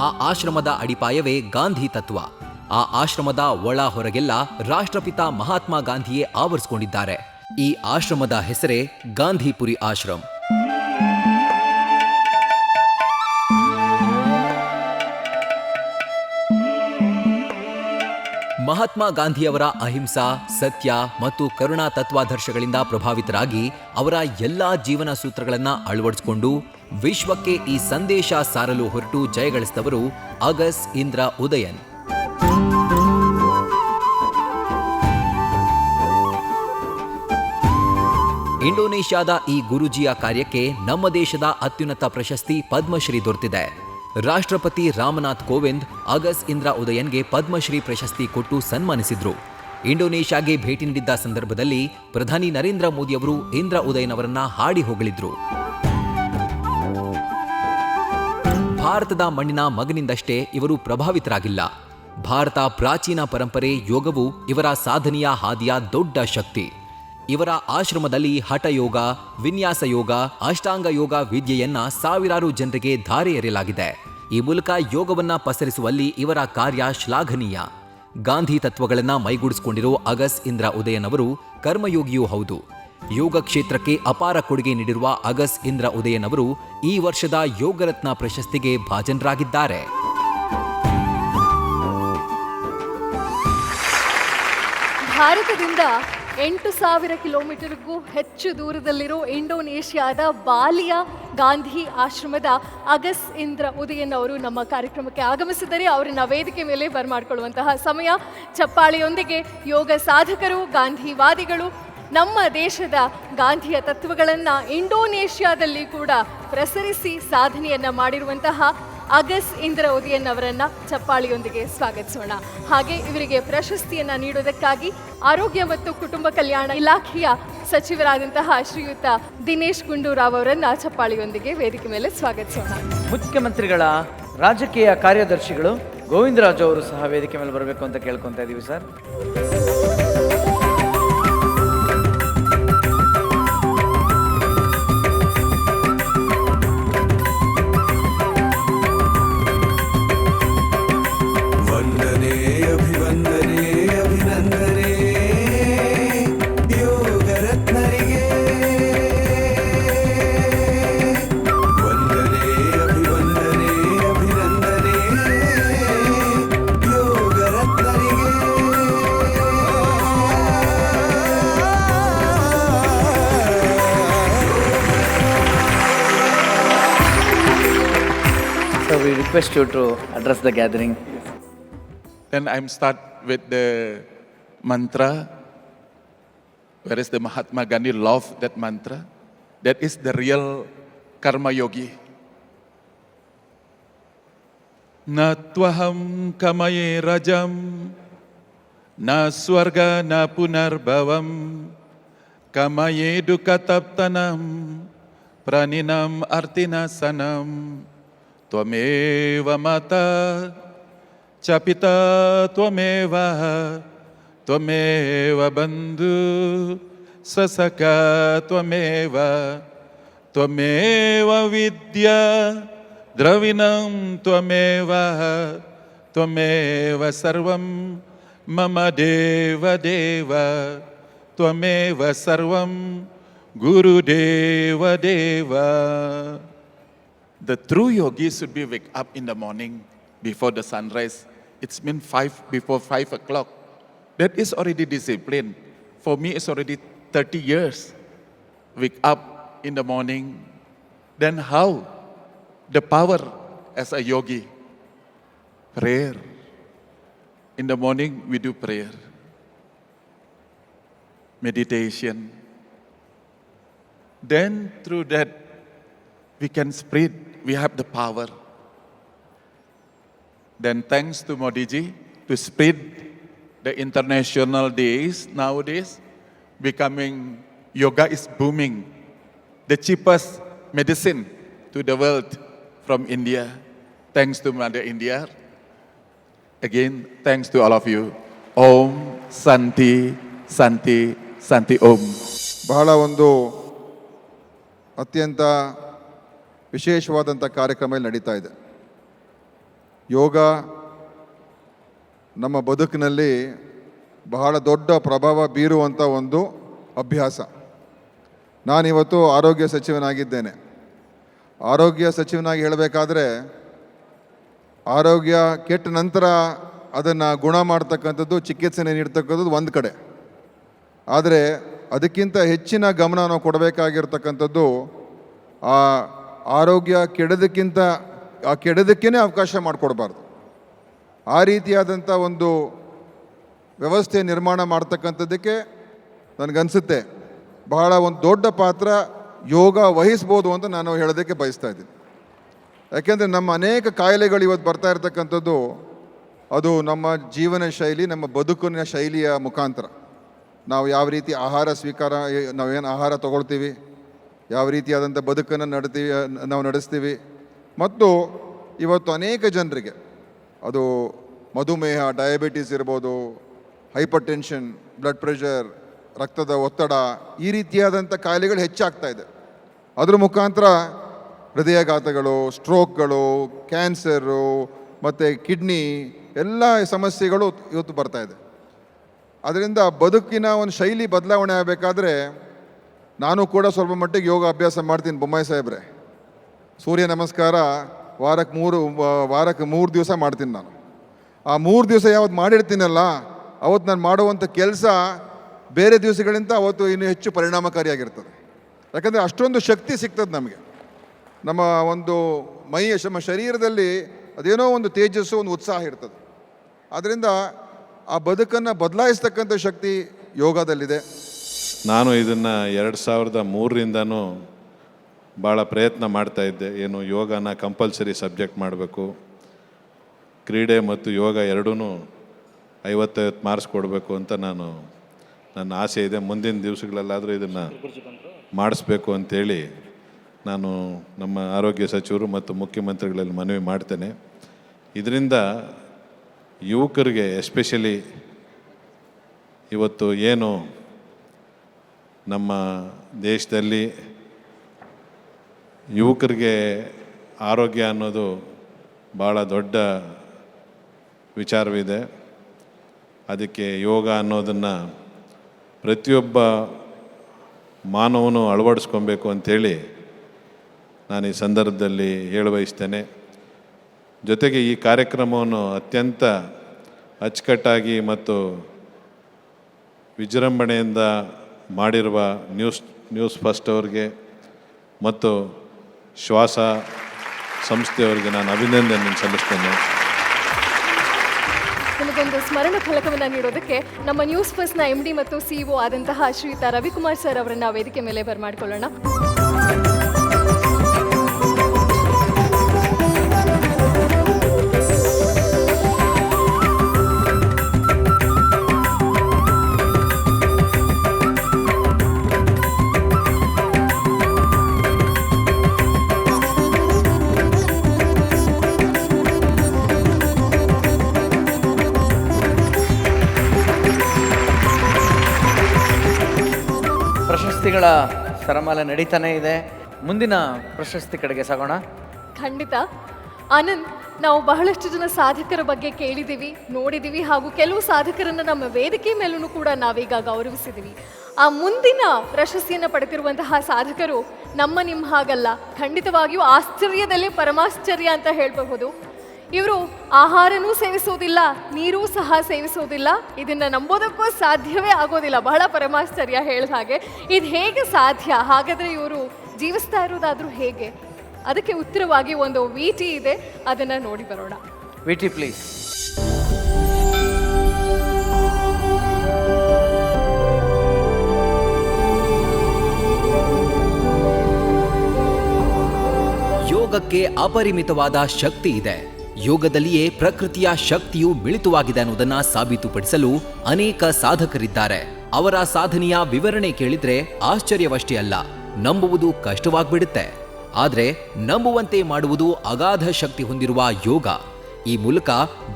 ಆ ಆಶ್ರಮದ ಅಡಿಪಾಯವೇ ಗಾಂಧಿ ತತ್ವ. ಆ ಆಶ್ರಮದ ಒಳ ಹೊರಗೆಲ್ಲ ರಾಷ್ಟ್ರಪಿತ ಮಹಾತ್ಮ ಗಾಂಧಿಯೇ ಆವರಿಸಿಕೊಂಡಿದ್ದಾರೆ. ಈ ಆಶ್ರಮದ ಹೆಸರೇ ಗಾಂಧಿಪುರಿ ಆಶ್ರಮ್. ಮಹಾತ್ಮ ಗಾಂಧಿಯವರ ಅಹಿಂಸಾ, ಸತ್ಯ ಮತ್ತು ಕರುಣಾ ತತ್ವಾದರ್ಶಗಳಿಂದ ಪ್ರಭಾವಿತರಾಗಿ ಅವರ ಎಲ್ಲಾ ಜೀವನ ಸೂತ್ರಗಳನ್ನ ಅಳವಡಿಸಿಕೊಂಡು ವಿಶ್ವಕ್ಕೆ ಈ ಸಂದೇಶ ಸಾರಲು ಹೊರಟು ಜಯಗಳಿಸಿದವರು ಅಗಸ್ ಇಂದ್ರ ಉದಯನ್. ಇಂಡೋನೇಷ್ಯಾದ ಈ ಗುರೂಜಿಯ ಕಾರ್ಯಕ್ಕೆ ನಮ್ಮ ದೇಶದ ಅತ್ಯುನ್ನತ ಪ್ರಶಸ್ತಿ ಪದ್ಮಶ್ರೀ ದೊರೆತಿದೆ. ರಾಷ್ಟ್ರಪತಿ ರಾಮನಾಥ್ ಕೋವಿಂದ್ ಅಗಸ್ ಇಂದ್ರ ಉದಯನ್ಗೆ ಪದ್ಮಶ್ರೀ ಪ್ರಶಸ್ತಿ ಕೊಟ್ಟು ಸನ್ಮಾನಿಸಿದ್ರು. ಇಂಡೋನೇಷ್ಯಾಗೆ ಭೇಟಿ ನೀಡಿದ್ದ ಸಂದರ್ಭದಲ್ಲಿ ಪ್ರಧಾನಿ ನರೇಂದ್ರ ಮೋದಿಯವರು ಇಂದ್ರ ಉದಯನ್ ಅವರನ್ನ ಹಾಡಿ ಹೊಗಳಿದ್ರು. ಭಾರತದ ಮಣ್ಣಿನ ಮಗನಿಂದಷ್ಟೇ ಇವರು ಪ್ರಭಾವಿತರಾಗಿಲ್ಲ. ಭಾರತ ಪ್ರಾಚೀನ ಪರಂಪರೆ ಯೋಗವು ಇವರ ಸಾಧನೆಯ ಹಾದಿಯ ದೊಡ್ಡ ಶಕ್ತಿ. ಇವರ ಆಶ್ರಮದಲ್ಲಿ ಹಠಯೋಗ, ವಿನ್ಯಾಸ ಯೋಗ, ಅಷ್ಟಾಂಗ ಯೋಗ ವಿದ್ಯೆಯನ್ನ ಸಾವಿರಾರು ಜನರಿಗೆ ಧಾರೆ ಎರೆಯಲಾಗಿದೆ. ಈ ಮೂಲಕ ಯೋಗವನ್ನ ಪಸರಿಸುವಲ್ಲಿ ಇವರ ಕಾರ್ಯ ಶ್ಲಾಘನೀಯ. ಗಾಂಧಿ ತತ್ವಗಳನ್ನ ಮೈಗೂಡಿಸಿಕೊಂಡಿರೋ ಅಗಸ್ ಇಂದ್ರ ಉದಯನ್ ಅವರು ಕರ್ಮಯೋಗಿಯೂ ಹೌದು. ಯೋಗ ಕ್ಷೇತ್ರಕ್ಕೆ ಅಪಾರ ಕೊಡುಗೆ ನೀಡಿರುವ ಅಗಸ್ ಇಂದ್ರ ಉದಯನ್ ಅವರು ಈ ವರ್ಷದ ಯೋಗರತ್ನ ಪ್ರಶಸ್ತಿಗೆ ಭಾಜನರಾಗಿದ್ದಾರೆ. ಭಾರತದಿಂದ 8,000 ಕಿಲೋಮೀಟರ್ಗೂ ಹೆಚ್ಚು ದೂರದಲ್ಲಿರೋ ಇಂಡೋನೇಷ್ಯಾದ ಬಾಲಿಯ ಗಾಂಧಿ ಆಶ್ರಮದ ಅಗಸ್ ಇಂದ್ರ ಉದಯನ್ ಅವರು ನಮ್ಮ ಕಾರ್ಯಕ್ರಮಕ್ಕೆ ಆಗಮಿಸಿದರೆ ಅವರನ್ನ ವೇದಿಕೆ ಮೇಲೆ ಬರಮಾಡಿಕೊಳ್ಳುವಂತಹ ಸಮಯ. ಚಪ್ಪಾಳೆಯೊಂದಿಗೆ ಯೋಗ ಸಾಧಕರು, ಗಾಂಧಿವಾದಿಗಳು, ನಮ್ಮ ದೇಶದ ಗಾಂಧಿಯ ತತ್ವಗಳನ್ನು ಇಂಡೋನೇಷ್ಯಾದಲ್ಲಿ ಕೂಡ ಪ್ರಸರಿಸಿ ಸಾಧನೆಯನ್ನು ಮಾಡಿರುವಂತಹ ಅಗಸ್ ಇಂದ್ರ ಉದಯನ್ ಅವರನ್ನ ಚಪ್ಪಾಳಿಯೊಂದಿಗೆ ಸ್ವಾಗತಿಸೋಣ. ಹಾಗೆ ಇವರಿಗೆ ಪ್ರಶಸ್ತಿಯನ್ನ ನೀಡೋದಕ್ಕಾಗಿ ಆರೋಗ್ಯ ಮತ್ತು ಕುಟುಂಬ ಕಲ್ಯಾಣ ಇಲಾಖೆಯ ಸಚಿವರಾದಂತಹ ಶ್ರೀಯುತ ದಿನೇಶ್ ಗುಂಡೂರಾವ್ ಅವರನ್ನ ಚಪ್ಪಾಳಿಯೊಂದಿಗೆ ವೇದಿಕೆ ಮೇಲೆ ಸ್ವಾಗತಿಸೋಣ. ಮುಖ್ಯಮಂತ್ರಿಗಳ ರಾಜಕೀಯ ಕಾರ್ಯದರ್ಶಿಗಳು ಗೋವಿಂದರಾಜು ಅವರು ಸಹ ವೇದಿಕೆ ಮೇಲೆ ಬರಬೇಕು ಅಂತ ಕೇಳ್ಕೊತಾ ಇದ್ದೀವಿ sir. So we request you to address the gathering. Then I'm start with the mantra. Where is the Mahatma Gandhi love that mantra? That is the real karma yogi. Na twaham kamaye rajam, na swarga na punarbhavam, Kamayedu kataptanam praninam artinasanam Tvameva mata chapita tvameva Tvameva bandhu sasaka tvameva Tvameva vidya dravinam tvameva Tvameva sarvam mama deva deva Tvameva sarvam guru deva deva. The true yogis should be wake up in the morning before the sunrise. It's mean before 5 o'clock. That is already discipline. For me, it's already 30 years. Wake up in the morning. Then how? The power as a yogi. Prayer. In the morning, we do prayer. Meditation. Then through that, we can spread. We have the power. Then thanks to Modi ji to spread the international days nowadays, becoming yoga is booming. The cheapest medicine to the world from India. Thanks to Mother India. Again, thanks to all of you. Om Santi Santi Santi Om. ಬಹಳ ಒಂದು ಅತ್ಯಂತ ವಿಶೇಷವಾದಂಥ ಕಾರ್ಯಕ್ರಮ ಇಲ್ಲಿ ನಡೀತಾ ಇದೆ. ಯೋಗ ನಮ್ಮ ಬದುಕಿನಲ್ಲಿ ಬಹಳ ದೊಡ್ಡ ಪ್ರಭಾವ ಬೀರುವಂಥ ಒಂದು ಅಭ್ಯಾಸ. ನಾನಿವತ್ತು ಆರೋಗ್ಯ ಸಚಿವನಾಗಿದ್ದೇನೆ. ಆರೋಗ್ಯ ಸಚಿವನಾಗಿ ಹೇಳಬೇಕಾದ್ರೆ ಆರೋಗ್ಯ ಕೆಟ್ಟ ನಂತರ ಅದನ್ನು ಗುಣ ಮಾಡ್ತಕ್ಕಂಥದ್ದು, ಚಿಕಿತ್ಸೆ ನೀಡ್ತಕ್ಕಂಥದ್ದು ಒಂದು ಕಡೆ. ಆದರೆ ಅದಕ್ಕಿಂತ ಹೆಚ್ಚಿನ ಗಮನ ನಾವು ಕೊಡಬೇಕಾಗಿರ್ತಕ್ಕಂಥದ್ದು ಆ ಆರೋಗ್ಯ ಕೆಡೋದಕ್ಕೇ ಅವಕಾಶ ಮಾಡಿಕೊಡ್ಬಾರ್ದು. ಆ ರೀತಿಯಾದಂಥ ಒಂದು ವ್ಯವಸ್ಥೆ ನಿರ್ಮಾಣ ಮಾಡ್ತಕ್ಕಂಥದ್ದಕ್ಕೆ ನನಗನ್ಸುತ್ತೆ ಬಹಳ ಒಂದು ದೊಡ್ಡ ಪಾತ್ರ ಯೋಗ ವಹಿಸ್ಬೋದು ಅಂತ ನಾನು ಹೇಳೋದಕ್ಕೆ ಬಯಸ್ತಾ ಇದ್ದೀನಿ. ಯಾಕೆಂದರೆ ನಮ್ಮ ಅನೇಕ ಕಾಯಿಲೆಗಳು ಇವತ್ತು ಬರ್ತಾ ಇರತಕ್ಕಂಥದ್ದು ಅದು ನಮ್ಮ ಜೀವನ ಶೈಲಿ, ನಮ್ಮ ಬದುಕಿನ ಶೈಲಿಯ ಮುಖಾಂತರ. ನಾವು ಯಾವ ರೀತಿ ಆಹಾರ ಸ್ವೀಕಾರ, ನಾವೇನು ಆಹಾರ ತಗೊಳ್ತೀವಿ, ಯಾವ ರೀತಿಯಾದಂಥ ಬದುಕನ್ನು ನಾವು ನಡೆಸ್ತೀವಿ. ಮತ್ತು ಇವತ್ತು ಅನೇಕ ಜನರಿಗೆ ಅದು ಮಧುಮೇಹ, ಡಯಾಬಿಟೀಸ್ ಇರ್ಬೋದು, ಹೈಪರ್ ಟೆನ್ಷನ್, ಬ್ಲಡ್ ಪ್ರೆಷರ್, ರಕ್ತದ ಒತ್ತಡ, ಈ ರೀತಿಯಾದಂಥ ಕಾಯಿಲೆಗಳು ಹೆಚ್ಚಾಗ್ತಾ ಇದೆ. ಅದ್ರ ಮುಖಾಂತರ ಹೃದಯಾಘಾತಗಳು, ಸ್ಟ್ರೋಕ್ಗಳು, ಕ್ಯಾನ್ಸರು ಮತ್ತು ಕಿಡ್ನಿ ಎಲ್ಲ ಸಮಸ್ಯೆಗಳು ಇವತ್ತು ಬರ್ತಾ ಇದೆ. ಅದರಿಂದ ಬದುಕಿನ ಒಂದು ಶೈಲಿ ಬದಲಾವಣೆ ಆಗಬೇಕಾದ್ರೆ ನಾನು ಕೂಡ ಸ್ವಲ್ಪ ಮಟ್ಟಿಗೆ ಯೋಗ ಅಭ್ಯಾಸ ಮಾಡ್ತೀನಿ. ಬೊಮ್ಮಾಯಿ ಸಾಹೇಬ್ರೆ, ಸೂರ್ಯ ನಮಸ್ಕಾರ ವಾರಕ್ಕೆ 3 ದಿವಸ ಮಾಡ್ತೀನಿ ನಾನು. ಆ 3 ದಿವಸ ಯಾವತ್ತು ಮಾಡಿರ್ತೀನಲ್ಲ ಅವತ್ತು ನಾನು ಮಾಡುವಂಥ ಕೆಲಸ ಬೇರೆ ದಿವಸಗಳಿಂದ ಅವತ್ತು ಇನ್ನೂ ಹೆಚ್ಚು ಪರಿಣಾಮಕಾರಿಯಾಗಿರ್ತದೆ. ಯಾಕಂದರೆ ಅಷ್ಟೊಂದು ಶಕ್ತಿ ಸಿಗ್ತದೆ ನಮಗೆ. ನಮ್ಮ ಒಂದು ನಮ್ಮ ಶರೀರದಲ್ಲಿ ಅದೇನೋ ಒಂದು ತೇಜಸ್ಸು, ಒಂದು ಉತ್ಸಾಹ ಇರ್ತದೆ. ಆದ್ದರಿಂದ ಆ ಬದುಕನ್ನು ಬದಲಾಯಿಸ್ತಕ್ಕಂಥ ಶಕ್ತಿ ಯೋಗದಲ್ಲಿದೆ. ನಾನು ಇದನ್ನು 2003ರಿಂದನೂ ಭಾಳ ಪ್ರಯತ್ನ ಮಾಡ್ತಾಯಿದ್ದೆ. ಏನು ಯೋಗನ ಕಂಪಲ್ಸರಿ ಸಬ್ಜೆಕ್ಟ್ ಮಾಡಬೇಕು, ಕ್ರೀಡೆ ಮತ್ತು ಯೋಗ ಎರಡೂ 50-50 ಮಾರ್ಕ್ಸ್ ಕೊಡಬೇಕು ಅಂತ ನನ್ನ ಆಸೆ ಇದೆ. ಮುಂದಿನ ದಿವಸಗಳಲ್ಲಾದರೂ ಇದನ್ನು ಮಾಡಿಸ್ಬೇಕು ಅಂಥೇಳಿ ನಾನು ನಮ್ಮ ಆರೋಗ್ಯ ಸಚಿವರು ಮತ್ತು ಮುಖ್ಯಮಂತ್ರಿಗಳಲ್ಲಿ ಮನವಿ ಮಾಡ್ತೇನೆ. ಇದರಿಂದ ಯುವಕರಿಗೆ ಎಸ್ಪೆಷಲಿ ಇವತ್ತು ಏನು ನಮ್ಮ ದೇಶದಲ್ಲಿ ಯುವಕರಿಗೆ ಆರೋಗ್ಯ ಅನ್ನೋದು ಭಾಳ ದೊಡ್ಡ ವಿಚಾರವಿದೆ. ಅದಕ್ಕೆ ಯೋಗ ಅನ್ನೋದನ್ನು ಪ್ರತಿಯೊಬ್ಬ ಮಾನವನು ಅಳವಡಿಸ್ಕೊಬೇಕು ಅಂಥೇಳಿ ನಾನು ಈ ಸಂದರ್ಭದಲ್ಲಿ ಹೇಳಬಯಸ್ತೇನೆ. ಜೊತೆಗೆ ಈ ಕಾರ್ಯಕ್ರಮವನ್ನು ಅತ್ಯಂತ ಅಚ್ಚುಕಟ್ಟಾಗಿ ಮತ್ತು ವಿಜೃಂಭಣೆಯಿಂದ ಮಾಡಿರುವ ನ್ಯೂಸ್ ಫಸ್ಟ್ ಅವ್ರಿಗೆ ಮತ್ತು ಶ್ವಾಸ ಸಂಸ್ಥೆಯವರಿಗೆ ನಾನು ಅಭಿನಂದನೆ ಸಲ್ಲಿಸ್ತೇನೆ. ನಿಮಗೊಂದು ಸ್ಮರಣ ಫಲಕವನ್ನು ನೀಡೋದಕ್ಕೆ ನಮ್ಮ ನ್ಯೂಸ್ ಫಸ್ಟ್ನ MD ಮತ್ತು CEO ಆದಂತಹ ಶ್ರೀಯುತ ರವಿಕುಮಾರ್ ಸರ್ ಅವರನ್ನು ವೇದಿಕೆ ಮೇಲೆ ಬರಮಾಡಿಕೊಳ್ಳೋಣ. ಪ್ರಶಸ್ತಿಗಳ ಸರಮಾಲೆ ನಡೀತಾನೆ ಇದೆ. ಮುಂದಿನ ಪ್ರಶಸ್ತಿ ಕಡೆಗೆ ಸಾಗೋಣ. ಖಂಡಿತ. ಆನಂದ್, ನಾವು ಬಹಳಷ್ಟು ಜನ ಸಾಧಕರ ಬಗ್ಗೆ ಕೇಳಿದ್ದೀವಿ, ನೋಡಿದ್ದೀವಿ, ಹಾಗೂ ಕೆಲವು ಸಾಧಕರನ್ನು ನಮ್ಮ ವೇದಿಕೆ ಮೇಲೂ ಕೂಡ ನಾವೀಗ ಗೌರವಿಸಿದ್ದೀವಿ. ಆ ಮುಂದಿನ ಪ್ರಶಸ್ತಿಯನ್ನು ಪಡೆದಿರುವಂತಹ ಸಾಧಕರು ನಿಮ್ಮ ಹಾಗಲ್ಲ, ಖಂಡಿತವಾಗಿಯೂ ಆಶ್ಚರ್ಯದಲ್ಲೇ ಪರಮಾಶ್ಚರ್ಯ ಅಂತ ಹೇಳಬಹುದು. ಇವರು ಆಹಾರನೂ ಸೇವಿಸೋದಿಲ್ಲ, ನೀರೂ ಸಹ ಸೇವಿಸೋದಿಲ್ಲ. ಇದನ್ನು ನಂಬೋದಕ್ಕೂ ಸಾಧ್ಯವೇ ಆಗೋದಿಲ್ಲ. ಬಹಳ ಪರಮಾಶ್ಚರ್ಯ ಹೇಳಿದ ಹಾಗೆ. ಇದು ಹೇಗೆ ಸಾಧ್ಯ? ಹಾಗಾದರೆ ಇವರು ಜೀವಿಸ್ತಾ ಇರೋದಾದರೂ ಹೇಗೆ? ಅದಕ್ಕೆ ಉತ್ತರವಾಗಿ ಒಂದು ವಿಟಿ ಇದೆ, ಅದನ್ನು ನೋಡಿ ಬರೋಣ. VT please. ಯೋಗಕ್ಕೆ ಅಪರಿಮಿತವಾದ ಶಕ್ತಿ ಇದೆ. ಯೋಗದಲ್ಲಿಯೇ ಪ್ರಕೃತಿಯ ಶಕ್ತಿಯು ಮಿಳಿತವಾಗಿದೆ ಅನ್ನೋದನ್ನ ಸಾಬೀತುಪಡಿಸಲು ಅನೇಕ ಸಾಧಕರಿದ್ದಾರೆ. ಅವರ ಸಾಧನೆಯ ವಿವರಣೆ ಕೇಳಿದ್ರೆ ಆಶ್ಚರ್ಯವಷ್ಟೇ ಅಲ್ಲ, ನಂಬುವುದು ಕಷ್ಟವಾಗ್ಬಿಡುತ್ತೆ. ಆದ್ರೆ ನಂಬುವಂತೆ ಮಾಡುವುದು ಅಗಾಧ ಶಕ್ತಿ ಹೊಂದಿರುವ ಯೋಗ. ಈ ಮೂಲಕ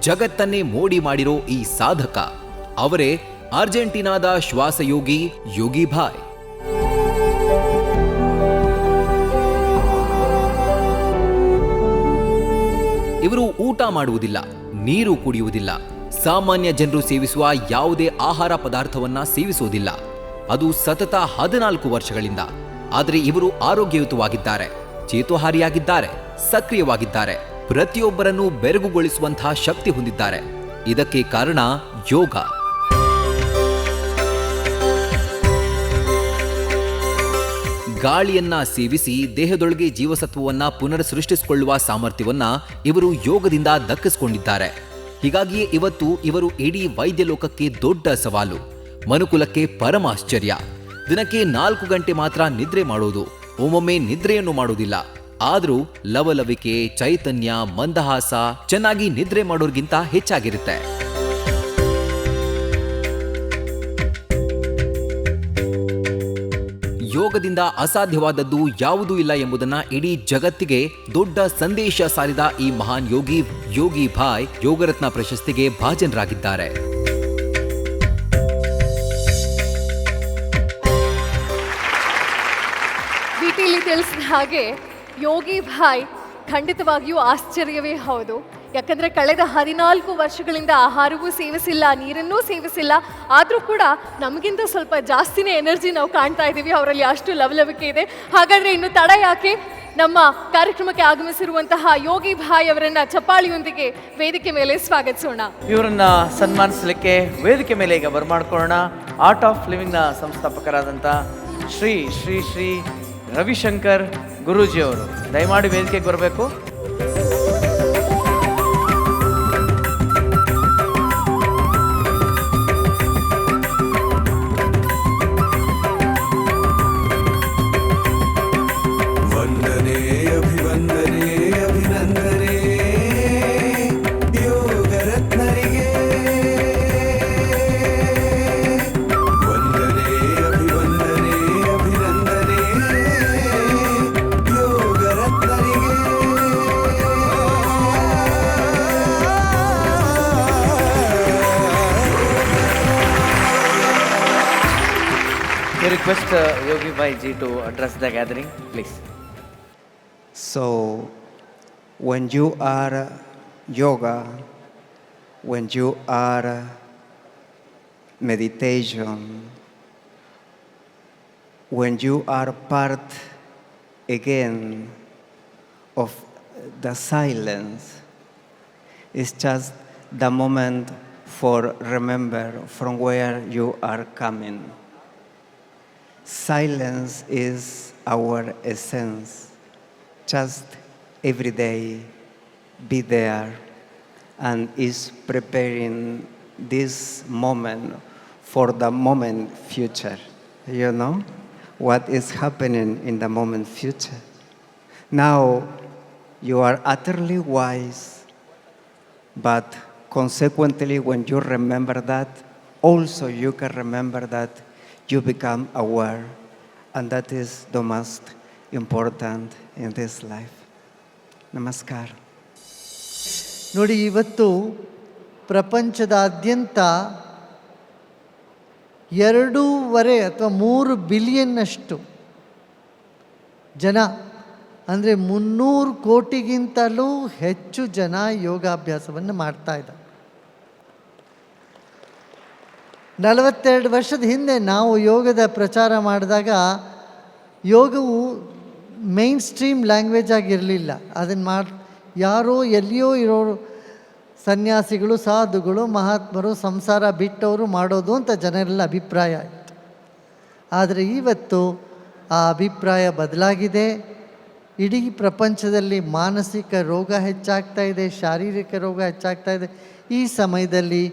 ಜಗತ್ತನ್ನೇ ಮೋಡಿ ಮಾಡಿರೋ ಈ ಸಾಧಕ ಅವರೇ ಅರ್ಜೆಂಟೀನಾದ ಶ್ವಾಸಯೋಗಿ ಯೋಗಿ ಭಾಯ್. ಇವರು ಊಟ ಮಾಡುವುದಿಲ್ಲ, ನೀರು ಕುಡಿಯುವುದಿಲ್ಲ, ಸಾಮಾನ್ಯ ಜನರು ಸೇವಿಸುವ ಯಾವುದೇ ಆಹಾರ ಪದಾರ್ಥವನ್ನ ಸೇವಿಸುವುದಿಲ್ಲ. ಅದು ಸತತ 14 ವರ್ಷಗಳಿಂದ. ಆದರೆ ಇವರು ಆರೋಗ್ಯಯುತವಾಗಿದ್ದಾರೆ, ಚೇತೋಹಾರಿಯಾಗಿದ್ದಾರೆ, ಸಕ್ರಿಯವಾಗಿದ್ದಾರೆ, ಪ್ರತಿಯೊಬ್ಬರನ್ನು ಬೆರಗುಗೊಳಿಸುವಂತಹ ಶಕ್ತಿ ಹೊಂದಿದ್ದಾರೆ. ಇದಕ್ಕೆ ಕಾರಣ ಯೋಗ. ಗಾಳಿಯನ್ನ ಸೇವಿಸಿ ದೇಹದೊಳಗೆ ಜೀವಸತ್ವವನ್ನ ಪುನರ್ ಸೃಷ್ಟಿಸಿಕೊಳ್ಳುವ ಸಾಮರ್ಥ್ಯವನ್ನ ಇವರು ಯೋಗದಿಂದ ದಕ್ಕಿಸಿಕೊಂಡಿದ್ದಾರೆ. ಹೀಗಾಗಿಯೇ ಇವತ್ತು ಇವರು ಇಡೀ ವೈದ್ಯ ಲೋಕಕ್ಕೆ ದೊಡ್ಡ ಸವಾಲು, ಮನುಕುಲಕ್ಕೆ ಪರಮಾಶ್ಚರ್ಯ. ದಿನಕ್ಕೆ 4 ಗಂಟೆ ಮಾತ್ರ ನಿದ್ರೆ ಮಾಡೋದು, ಒಮ್ಮೊಮ್ಮೆ ನಿದ್ರೆಯನ್ನು ಮಾಡೋದಿಲ್ಲ. ಆದರೂ ಲವಲವಿಕೆ, ಚೈತನ್ಯ, ಮಂದಹಾಸ ಚೆನ್ನಾಗಿ ನಿದ್ರೆ ಮಾಡೋರ್ಗಿಂತ ಹೆಚ್ಚಾಗಿರುತ್ತೆ. ಯೋಗದಿಂದ ಅಸಾಧ್ಯವಾದದ್ದು ಯಾವುದೂ ಇಲ್ಲ ಎಂಬುದನ್ನ ಇಡೀ ಜಗತ್ತಿಗೆ ದೊಡ್ಡ ಸಂದೇಶ ಸಾರಿದ ಈ ಮಹಾನ್ ಯೋಗಿ ಯೋಗಿ ಭಾಯ್ ಯೋಗರತ್ನ ಪ್ರಶಸ್ತಿಗೆ ಭಾಜನರಾಗಿದ್ದಾರೆ. ವಿಟಿಲಿ ತಿಳಿಸಿದ ಹಾಗೆ ಯೋಗಿ ಭಾಯ್ ಖಂಡಿತವಾಗಿಯೂ ಆಶ್ಚರ್ಯವೇ ಹೌದು. ಯಾಕಂದರೆ ಕಳೆದ 14 ವರ್ಷಗಳಿಂದ ಆಹಾರವೂ ಸೇವಿಸಿಲ್ಲ, ನೀರನ್ನೂ ಸೇವಿಸಿಲ್ಲ. ಆದರೂ ಕೂಡ ನಮಗಿಂತ ಸ್ವಲ್ಪ ಜಾಸ್ತಿನೇ ಎನರ್ಜಿ ನಾವು ಕಾಣ್ತಾ ಇದ್ದೀವಿ, ಅವರಲ್ಲಿ ಅಷ್ಟು ಲವಲವಿಕೆ ಇದೆ. ಹಾಗಾದರೆ ಇನ್ನು ತಡ ಯಾಕೆ, ನಮ್ಮ ಕಾರ್ಯಕ್ರಮಕ್ಕೆ ಆಗಮಿಸಿರುವಂತಹ ಯೋಗಿ ಭಾಯ್ ಅವರನ್ನ ಚಪ್ಪಾಳಿಯೊಂದಿಗೆ ವೇದಿಕೆ ಮೇಲೆ ಸ್ವಾಗತಿಸೋಣ. ಇವರನ್ನ ಸನ್ಮಾನಿಸಲಿಕ್ಕೆ ವೇದಿಕೆ ಮೇಲೆ ಈಗ ಬರಮಾಡ್ಕೊಳ್ಳೋಣ ಆರ್ಟ್ ಆಫ್ ಲಿವಿಂಗ್ನ ಸಂಸ್ಥಾಪಕರಾದಂಥ ಶ್ರೀ ಶ್ರೀ ಶ್ರೀ ರವಿಶಂಕರ್ ಗುರೂಜಿಯವರು. ದಯಮಾಡಿ ವೇದಿಕೆಗೆ ಬರಬೇಕು. Request Yogi Bhai ji to address the gathering, please. So, when you are yoga, when you are meditation, when you are part again of the silence, it's just the moment for remember from where you are coming. Silence is our essence. Just every day be there and is preparing this moment for the moment future. You know what is happening in the moment future. Now you are utterly wise, but consequently when you remember that, also you can remember that you become aware, and that is the most important in this life. ನಮಸ್ಕಾರ. ನೋಡಿ, ಇವತ್ತು ಪ್ರಪಂಚದಾದ್ಯಂತ 2.5 ಅಥವಾ 3 ಬಿಲಿಯನ್ನಷ್ಟು ಜನ, ಅಂದರೆ 300 ಕೋಟಿಗಿಂತಲೂ ಹೆಚ್ಚು ಜನ ಯೋಗಾಭ್ಯಾಸವನ್ನು ಮಾಡ್ತಾ ಇದ್ದಾರೆ. 42 ವರ್ಷದ ಹಿಂದೆ ನಾವು ಯೋಗದ ಪ್ರಚಾರ ಮಾಡಿದಾಗ ಯೋಗವು ಮೇನ್ ಸ್ಟ್ರೀಮ್ ಲ್ಯಾಂಗ್ವೇಜ್ ಆಗಿರಲಿಲ್ಲ. ಅದನ್ನು ಯಾರೋ ಎಲ್ಲಿಯೋ ಇರೋರು ಸನ್ಯಾಸಿಗಳು, ಸಾಧುಗಳು, ಮಹಾತ್ಮರು, ಸಂಸಾರ ಬಿಟ್ಟವರು ಮಾಡೋದು ಅಂತ ಜನರೆಲ್ಲ ಅಭಿಪ್ರಾಯ ಆಯಿತು. ಆದರೆ ಇವತ್ತು ಆ ಅಭಿಪ್ರಾಯ ಬದಲಾಗಿದೆ. ಇಡೀ ಪ್ರಪಂಚದಲ್ಲಿ ಮಾನಸಿಕ ರೋಗ ಹೆಚ್ಚಾಗ್ತಾ ಇದೆ, ಶಾರೀರಿಕ ರೋಗ ಹೆಚ್ಚಾಗ್ತಾ ಇದೆ. ಈ ಸಮಯದಲ್ಲಿ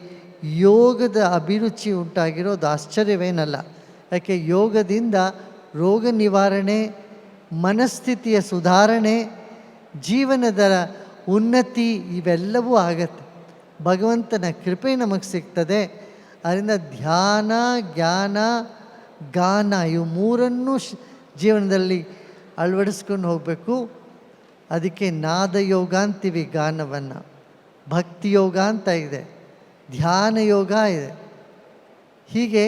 ಯೋಗದ ಅಭಿರುಚಿ ಉಂಟಾಗಿರೋದು ಆಶ್ಚರ್ಯವೇನಲ್ಲ. ಯಾಕೆ ಯೋಗದಿಂದ ರೋಗ ನಿವಾರಣೆ, ಮನಸ್ಥಿತಿಯ ಸುಧಾರಣೆ, ಜೀವನದ ಉನ್ನತಿ ಇವೆಲ್ಲವೂ ಆಗತ್ತೆ. ಭಗವಂತನ ಕೃಪೆ ನಮಗೆ ಸಿಗ್ತದೆ. ಅದರಿಂದ ಧ್ಯಾನ, ಜ್ಞಾನ, ಗಾನ ಇವು ಮೂರನ್ನೂ ಜೀವನದಲ್ಲಿ ಅಳವಡಿಸ್ಕೊಂಡು ಹೋಗಬೇಕು. ಅದಕ್ಕೆ ನಾದ ಯೋಗ ಅಂತೀವಿ ಗಾನವನ್ನು, ಭಕ್ತಿ ಯೋಗ ಅಂತ ಇದೆ, ಧ್ಯಾನ ಯೋಗ ಇದೆ. ಹೀಗೆ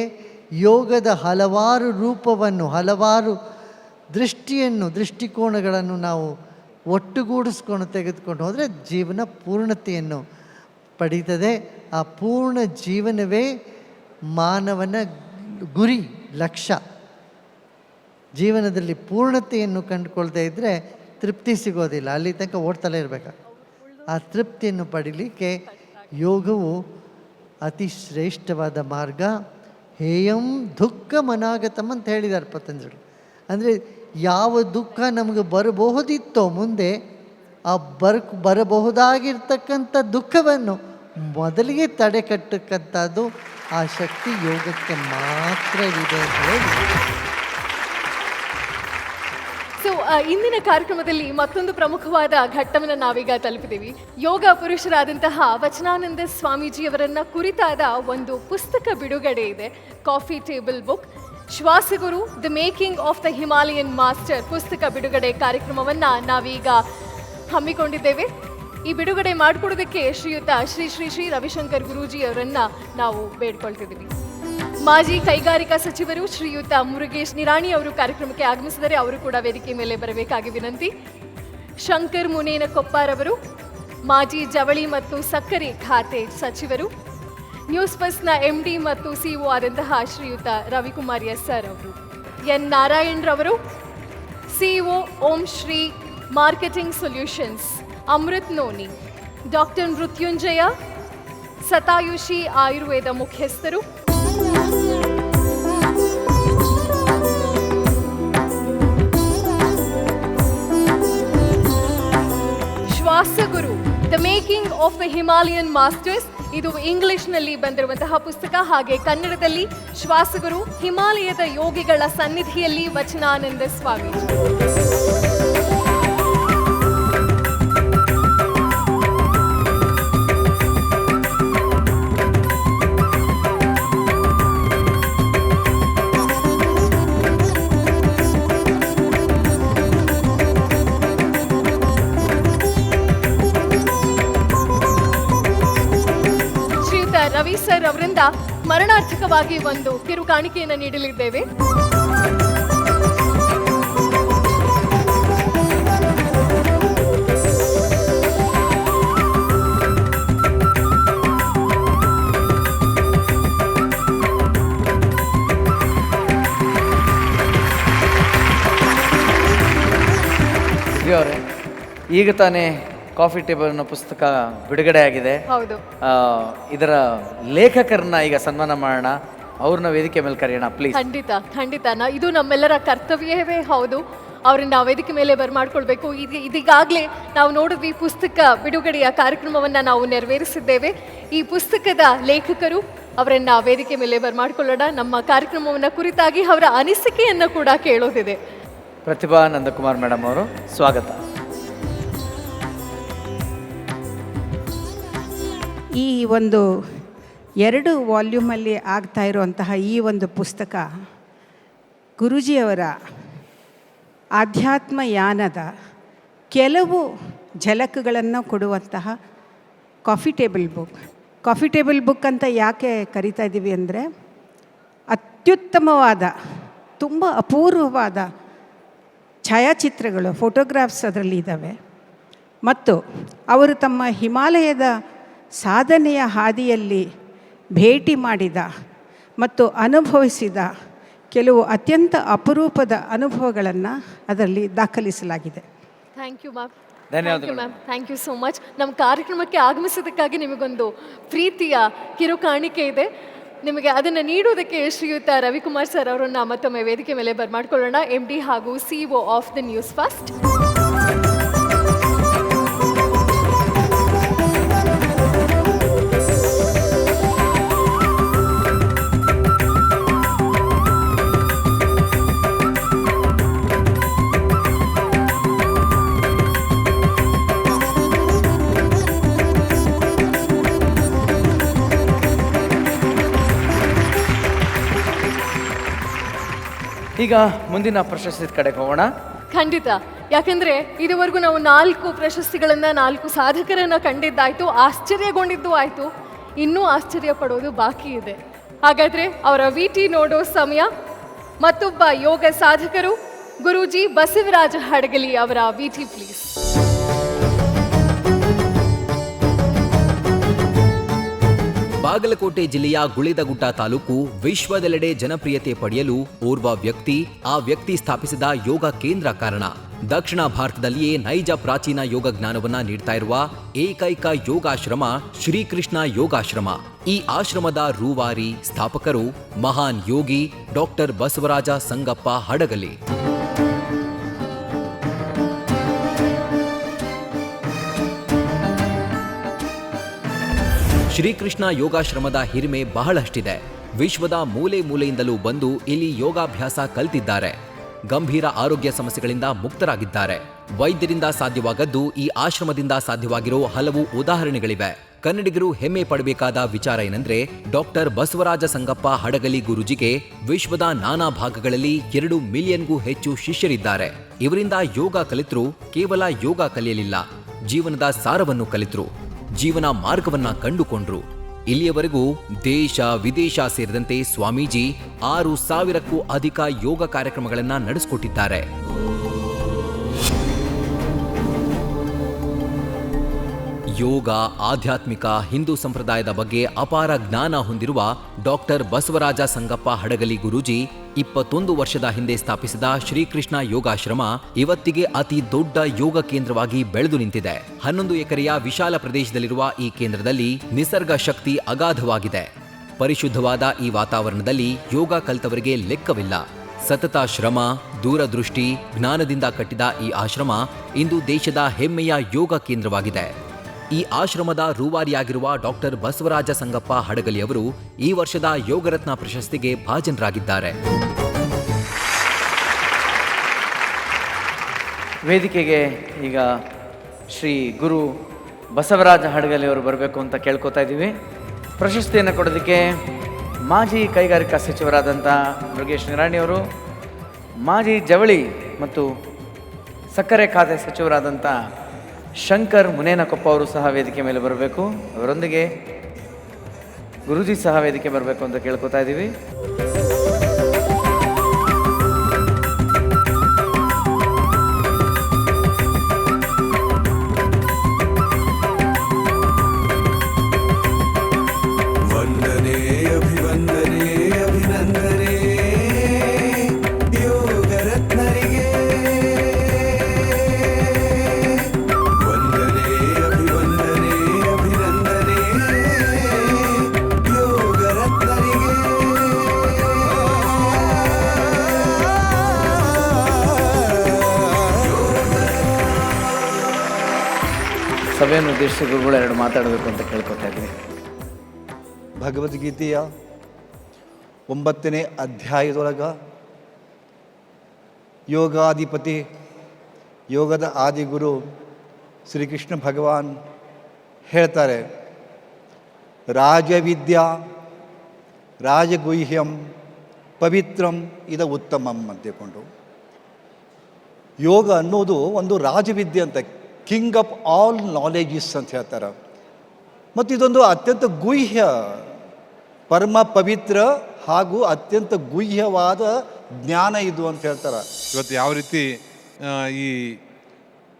ಯೋಗದ ಹಲವಾರು ರೂಪವನ್ನು, ಹಲವಾರು ದೃಷ್ಟಿಕೋನಗಳನ್ನು ನಾವು ಒಟ್ಟುಗೂಡಿಸ್ಕೊಂಡು ತೆಗೆದುಕೊಂಡು ಹೋದರೆ ಜೀವನ ಪೂರ್ಣತೆಯನ್ನು ಪಡೀತದೆ. ಆ ಪೂರ್ಣ ಜೀವನವೇ ಮಾನವನ ಗುರಿ, ಲಕ್ಷ್ಯ. ಜೀವನದಲ್ಲಿ ಪೂರ್ಣತೆಯನ್ನು ಕಂಡುಕೊಳ್ತಾ ಇದ್ದರೆ ತೃಪ್ತಿ ಸಿಗೋದಿಲ್ಲ, ಅಲ್ಲಿ ತನಕ ಓಡ್ತಲೇ ಇರಬೇಕು. ಆ ತೃಪ್ತಿಯನ್ನು ಪಡೀಲಿಕ್ಕೆ ಯೋಗವು ಅತಿ ಶ್ರೇಷ್ಠವಾದ ಮಾರ್ಗ. ಹೇಯಂ ದುಃಖ ಮನಾಗತಮ್ ಅಂತ ಹೇಳಿದ್ದಾರೆ ಪತಂಜಲಿ. ಅಂದರೆ ಯಾವ ದುಃಖ ನಮಗೆ ಬರಬಹುದಿತ್ತೋ ಮುಂದೆ, ಆ ಬರಬಹುದಾಗಿರ್ತಕ್ಕಂಥ ದುಃಖವನ್ನು ಮೊದಲಿಗೆ ತಡೆಗಟ್ಟಕ್ಕಂಥದ್ದು ಆ ಶಕ್ತಿ ಯೋಗಕ್ಕೆ ಮಾತ್ರ ಇದೆ ಅಂತ ಹೇಳಿ. ಸೊ ಇಂದಿನ ಕಾರ್ಯಕ್ರಮದಲ್ಲಿ ಮತ್ತೊಂದು ಪ್ರಮುಖವಾದ ಘಟ್ಟವನ್ನು ನಾವೀಗ ತಲುಪಿದ್ದೀವಿ. ಯೋಗ ಪುರುಷರಾದಂತಹ ವಚನಾನಂದ ಸ್ವಾಮೀಜಿಯವರನ್ನ ಕುರಿತಾದ ಒಂದು ಪುಸ್ತಕ ಬಿಡುಗಡೆ ಇದೆ, coffee table book. Shwasaguru the making of the Himalayan master ಪುಸ್ತಕ ಬಿಡುಗಡೆ ಕಾರ್ಯಕ್ರಮವನ್ನು ನಾವೀಗ ಹಮ್ಮಿಕೊಂಡಿದ್ದೇವೆ. ಈ ಬಿಡುಗಡೆ ಮಾಡಿಕೊಡೋದಕ್ಕೆ ಶ್ರೀಯುತ ಶ್ರೀ ಶ್ರೀ ಶ್ರೀ ರವಿಶಂಕರ್ ಗುರೂಜಿಯವರನ್ನ ನಾವು ಬೇಡ್ಕೊಳ್ತಿದ್ದೀವಿ. ಮಾಜಿ ಕೈಗಾರಿಕಾ ಸಚಿವರು ಶ್ರೀಯುತ ಮುರುಗೇಶ್ ನಿರಾಣಿ ಅವರು ಕಾರ್ಯಕ್ರಮಕ್ಕೆ ಆಗಮಿಸಿದರೆ ಅವರು ಕೂಡ ವೇದಿಕೆ ಮೇಲೆ ಬರಬೇಕಾಗಿ ವಿನಂತಿ. ಶಂಕರ್ ಮುನೇನ ಕೊಪ್ಪಾರವರು ಮಾಜಿ ಜವಳಿ ಮತ್ತು ಸಕ್ಕರೆ ಖಾತೆ ಸಚಿವರು, ನ್ಯೂಸ್ ಫಸ್ಟ್ನ MD ಮತ್ತು CEO ಆದಂತಹ ಶ್ರೀಯುತ ರವಿಕುಮಾರ್ ಎಸ್ ಸರ್ ಅವರು, ಎನ್ ನಾರಾಯಣ್ ರವರು CEO Om Shri marketing solutions Amrit Noni, doctor Mrityunjaya Satayushi Ayurveda ಮುಖ್ಯಸ್ಥರು, Shwasaguru the making of the Himalayan masters, ಇದು ಇಂಗ್ಲಿಷ್ನಲ್ಲಿ ಬಂದಿರುವಂತಹ ಪುಸ್ತಕ. ಹಾಗೆ ಕನ್ನಡದಲ್ಲಿ ಶ್ವಾಸಗುರು ಹಿಮಾಲಯದ ಯೋಗಿಗಳ ಸನ್ನಿಧಿಯಲ್ಲಿ ವಚನಾನಂದ ಸ್ವಾಮೀಜಿ. ರವಿ ಸರ್ ಅವರಿಂದ ಮರಣಾರ್ಥಕವಾಗಿ ಒಂದು ಕಿರು ಕಾಣಿಕೆಯನ್ನು ನೀಡಲಿದ್ದೇವೆ. ಅವರೇ, ಈಗ ತಾನೇ ಕಾಫಿ ಟೇಬಲ್ ಅನ್ನೋ ಪುಸ್ತಕ ಬಿಡುಗಡೆ ಆಗಿದೆ. ಹೌದು. ಇದರ ಲೇಖಕರನ್ನ ಈಗ ಸನ್ಮಾನ ಮಾಡೋಣ, ಅವ್ರನ್ನ ವೇದಿಕೆ ಮೇಲೆ ಕರೆಯೋಣ ಪ್ಲೀಸ್. ಖಂಡಿತ ಖಂಡಿತ, ಇದು ನಮ್ಮೆಲ್ಲರ ಕರ್ತವ್ಯವೇ ಹೌದು. ಅವರನ್ನ ವೇದಿಕೆ ಮೇಲೆ ಬರ್ಮಾಡ್ಕೊಳ್ಬೇಕು. ಇದೀಗಾಗಲೇ ನಾವು ನೋಡಿದ್ವಿ, ಪುಸ್ತಕ ಬಿಡುಗಡೆಯ ಕಾರ್ಯಕ್ರಮವನ್ನು ನಾವು ನೆರವೇರಿಸಿದ್ದೇವೆ. ಈ ಪುಸ್ತಕದ ಲೇಖಕರು ಅವರನ್ನ ವೇದಿಕೆ ಮೇಲೆ ಬರ್ಮಾಡ್ಕೊಳ್ಳೋಣ. ನಮ್ಮ ಕಾರ್ಯಕ್ರಮವನ್ನು ಕುರಿತಾಗಿ ಅವರ ಅನಿಸಿಕೆಯನ್ನು ಕೂಡ ಕೇಳೋದಿದೆ. ಪ್ರತಿಭಾ ನಂದಕುಮಾರ್ ಮೇಡಮ್ ಅವರು, ಸ್ವಾಗತ. ಈ ಒಂದು 2 ವಾಲ್ಯೂಮಲ್ಲಿ ಆಗ್ತಾ ಇರುವಂತಹ ಈ ಒಂದು ಪುಸ್ತಕ ಗುರೂಜಿಯವರ ಆಧ್ಯಾತ್ಮಯಾನದ ಕೆಲವು ಝಲಕ್ಗಳನ್ನು ಕೊಡುವಂತಹ coffee table book. Coffee table book ಅಂತ ಯಾಕೆ ಕರಿತಾ ಇದ್ದೀವಿ ಅಂದರೆ, ಅತ್ಯುತ್ತಮವಾದ, ತುಂಬ ಅಪೂರ್ವವಾದ ಛಾಯಾಚಿತ್ರಗಳು, ಫೋಟೋಗ್ರಾಫ್ಸ್ ಅದರಲ್ಲಿ ಇದ್ದಾವೆ. ಮತ್ತು ಅವರು ತಮ್ಮ ಹಿಮಾಲಯದ ಸಾಧನೆಯ ಹಾದಿಯಲ್ಲಿ ಭೇಟಿ ಮಾಡಿದ ಮತ್ತು ಅನುಭವಿಸಿದ ಕೆಲವು ಅತ್ಯಂತ ಅಪರೂಪದ ಅನುಭವಗಳನ್ನು ಅದರಲ್ಲಿ ದಾಖಲಿಸಲಾಗಿದೆ. Thank you ma'am. ಧನ್ಯವಾದಗಳು ma'am. Thank you so much. ನಮ್ಮ ಕಾರ್ಯಕ್ರಮಕ್ಕೆ ಆಗಮಿಸಿದ್ದಕ್ಕಾಗಿ ನಿಮಗೊಂದು ಪ್ರೀತಿಯ ಕಿರು ಕಾಣಿಕೆ ಇದೆ. ನಿಮಗೆ ಅದನ್ನು ನೀಡುವುದಕ್ಕೆ ಶ್ರೀಯುತ ರವಿಕುಮಾರ್ ಸರ್ ಅವರನ್ನು ಮತ್ತೊಮ್ಮೆ ವೇದಿಕೆ ಮೇಲೆ ಬರ್ಮಾಡ್ಕೊಳ್ಳೋಣ. MD ಹಾಗೂ CEO of the news first. ಈಗ ಮುಂದಿನ ಪ್ರಶಸ್ತಿ ಕಡೆಗೆ ಹೋಗೋಣ. ಖಂಡಿತ. ಯಾಕಂದರೆ ಇದುವರೆಗೂ ನಾವು 4 ಪ್ರಶಸ್ತಿಗಳನ್ನು, 4 ಸಾಧಕರನ್ನು ಕಂಡಿದ್ದಾಯಿತು, ಆಶ್ಚರ್ಯಗೊಂಡಿದ್ದು ಆಯಿತು. ಇನ್ನೂ ಆಶ್ಚರ್ಯ ಪಡೋದು ಬಾಕಿ ಇದೆ. ಹಾಗಾದರೆ ಅವರ VT ನೋಡೋ ಸಮಯ. ಮತ್ತೊಬ್ಬ ಯೋಗ ಸಾಧಕರು ಗುರೂಜಿ ಬಸವರಾಜ ಹಡಗಲಿ ಅವರ VT ಪ್ಲೀಸ್. ಬಾಗಲಕೋಟೆ ಜಿಲ್ಲೆಯ ಗುಳೇದಗುಡ್ಡ ತಾಲೂಕು ವಿಶ್ವದೆಲ್ಲೆಡೆ ಜನಪ್ರಿಯತೆ ಪಡೆಯಲು ಓರ್ವ ವ್ಯಕ್ತಿ, ಆ ವ್ಯಕ್ತಿ ಸ್ಥಾಪಿಸಿದ ಯೋಗ ಕೇಂದ್ರ ಕಾರಣ. ದಕ್ಷಿಣ ಭಾರತದಲ್ಲಿಯೇ ನೈಜ ಪ್ರಾಚೀನ ಯೋಗ ಜ್ಞಾನವನ್ನ ನೀಡ್ತಾ ಇರುವ ಏಕೈಕ ಯೋಗಾಶ್ರಮ ಶ್ರೀಕೃಷ್ಣ ಯೋಗಾಶ್ರಮ. ಈ ಆಶ್ರಮದ ರೂವಾರಿ ಸ್ಥಾಪಕರು ಮಹಾನ್ ಯೋಗಿ ಡಾಕ್ಟರ್ ಬಸವರಾಜ ಸಂಗಪ್ಪ ಹಡಗಲಿ. ಶ್ರೀಕೃಷ್ಣ ಯೋಗಾಶ್ರಮದ ಹಿರಿಮೆ ಬಹಳಷ್ಟಿದೆ. ವಿಶ್ವದ ಮೂಲೆ ಮೂಲೆಯಿಂದಲೂ ಬಂದು ಇಲ್ಲಿ ಯೋಗಾಭ್ಯಾಸ ಕಲ್ತಿದ್ದಾರೆ. ಗಂಭೀರ ಆರೋಗ್ಯ ಸಮಸ್ಯೆಗಳಿಂದ ಮುಕ್ತರಾಗಿದ್ದಾರೆ. ವೈದ್ಯರಿಂದ ಸಾಧ್ಯವಾಗದ್ದು ಈ ಆಶ್ರಮದಿಂದ ಸಾಧ್ಯವಾಗಿರೋ ಹಲವು ಉದಾಹರಣೆಗಳಿವೆ. ಕನ್ನಡಿಗರು ಹೆಮ್ಮೆ ಪಡಬೇಕಾದ ವಿಚಾರ ಏನಂದ್ರೆ, ಡಾಕ್ಟರ್ ಬಸವರಾಜ ಸಂಗಪ್ಪ ಹಡಗಲಿ ಗುರೂಜಿಗೆ ವಿಶ್ವದ ನಾನಾ ಭಾಗಗಳಲ್ಲಿ 2 ಮಿಲಿಯನ್ಗೂ ಹೆಚ್ಚು ಶಿಷ್ಯರಿದ್ದಾರೆ. ಇವರಿಂದ ಯೋಗ ಕಲಿತರು ಕೇವಲ ಯೋಗ ಕಲಿಯಲಿಲ್ಲ, ಜೀವನದ ಸಾರವನ್ನು ಕಲಿತರು, ಜೀವನ ಮಾರ್ಗವನ್ನ ಕಂಡುಕೊಂಡ್ರು. ಇಲ್ಲಿಯವರೆಗೂ ದೇಶ ವಿದೇಶ ಸೇರಿದಂತೆ ಸ್ವಾಮೀಜಿ 6,000ಕ್ಕೂ ಅಧಿಕ ಯೋಗ ಕಾರ್ಯಕ್ರಮಗಳನ್ನ ನಡೆಸಿಕೊಟ್ಟಿದ್ದಾರೆ. ಯೋಗ, ಆಧ್ಯಾತ್ಮಿಕ, ಹಿಂದೂ ಸಂಪ್ರದಾಯದ ಬಗ್ಗೆ ಅಪಾರ ಜ್ಞಾನ ಹೊಂದಿರುವ ಡಾಕ್ಟರ್ ಬಸವರಾಜ ಸಂಗಪ್ಪ ಹಡಗಲಿ ಗುರೂಜಿ 21 ವರ್ಷದ ಹಿಂದೆ ಸ್ಥಾಪಿಸಿದ ಶ್ರೀಕೃಷ್ಣ ಯೋಗಾಶ್ರಮ ಇವತ್ತಿಗೆ ಅತಿ ದೊಡ್ಡ ಯೋಗ ಕೇಂದ್ರವಾಗಿ ಬೆಳೆದು ನಿಂತಿದೆ. 11 ಎಕರೆಯ ವಿಶಾಲ ಪ್ರದೇಶದಲ್ಲಿರುವ ಈ ಕೇಂದ್ರದಲ್ಲಿ ನಿಸರ್ಗ ಶಕ್ತಿ ಅಗಾಧವಾಗಿದೆ. ಪರಿಶುದ್ಧವಾದ ಈ ವಾತಾವರಣದಲ್ಲಿ ಯೋಗ ಕಲಿತವರಿಗೆ ಲೆಕ್ಕವಿಲ್ಲ. ಸತತ ಶ್ರಮ, ದೂರದೃಷ್ಟಿ, ಜ್ಞಾನದಿಂದ ಕಟ್ಟಿದ ಈ ಆಶ್ರಮ ಇಂದು ದೇಶದ ಹೆಮ್ಮೆಯ ಯೋಗ ಕೇಂದ್ರವಾಗಿದೆ. ಈ ಆಶ್ರಮದ ರೂವಾರಿಯಾಗಿರುವ ಡಾಕ್ಟರ್ ಬಸವರಾಜ ಸಂಗಪ್ಪ ಹಡಗಲಿ ಅವರು ಈ ವರ್ಷದ ಯೋಗರತ್ನ ಪ್ರಶಸ್ತಿಗೆ ಭಾಜನರಾಗಿದ್ದಾರೆ. ವೇದಿಕೆಗೆ ಈಗ ಶ್ರೀ ಗುರು ಬಸವರಾಜ ಹಡಗಲಿ ಅವರು ಬರಬೇಕು ಅಂತ ಕೇಳ್ಕೊತಾ ಇದ್ದೀವಿ. ಪ್ರಶಸ್ತಿಯನ್ನು ಕೊಡೋದಕ್ಕೆ ಮಾಜಿ ಕೈಗಾರಿಕಾ ಸಚಿವರಾದಂಥ ಮೃಗೇಶ್ ನಿರಾಣಿಯವರು, ಮಾಜಿ ಜವಳಿ ಮತ್ತು ಸಕ್ಕರೆ ಖಾತೆ ಸಚಿವರಾದಂಥ ಶಂಕರ್ ಮುನೇನಕೊಪ್ಪ ಅವರು ಸಹ ವೇದಿಕೆ ಮೇಲೆ ಬರಬೇಕು. ಅವರೊಂದಿಗೆ ಗುರೂಜಿ ಸಹ ವೇದಿಕೆ ಬರಬೇಕು ಅಂತ ಕೇಳ್ಕೊತಾ ಇದ್ದೀವಿ. ವಂದನೆ ಅಭಿವಂದನೆ ಅಭಿನಂದನೆ ಯೋಗ ರತ್ನರಿಗೆ. ಸಭೆಯನ್ನು ಉದ್ದೇಶಿಸಿ ಗುರುಗಳು 2 ಮಾತಾಡಬೇಕು ಅಂತ ಕೇಳ್ಕೊತಾ ಇದ್ದೀನಿ. ಭಗವದ್ಗೀತೆಯ 9ನೇ ಅಧ್ಯಾಯದೊಳಗ ಯೋಗಾಧಿಪತಿ, ಯೋಗದ ಆದಿಗುರು ಶ್ರೀಕೃಷ್ಣ ಭಗವಾನ್ ಹೇಳ್ತಾರೆ, ರಾಜವಿದ್ಯಾ ರಾಜಗುಹ್ಯಂ ಪವಿತ್ರಂ ಇದ ಉತ್ತಮಂ ಅಂತಿಕೊಂಡು. ಯೋಗ ಅನ್ನೋದು ಒಂದು ರಾಜವಿದ್ಯೆ ಅಂತ, ಕಿಂಗ್ ಆಫ್ ಆಲ್ ನಾಲೆಜಸ್ ಅಂತ ಹೇಳ್ತಾರೆ. ಮತ್ತು ಇದೊಂದು ಅತ್ಯಂತ ಗುಹ್ಯ, ಪರಮ ಪವಿತ್ರ ಹಾಗೂ ಅತ್ಯಂತ ಗುಹ್ಯವಾದ ಜ್ಞಾನ ಇದು ಅಂತ ಹೇಳ್ತಾರೆ. ಇವತ್ತು ಯಾವ ರೀತಿ ಈ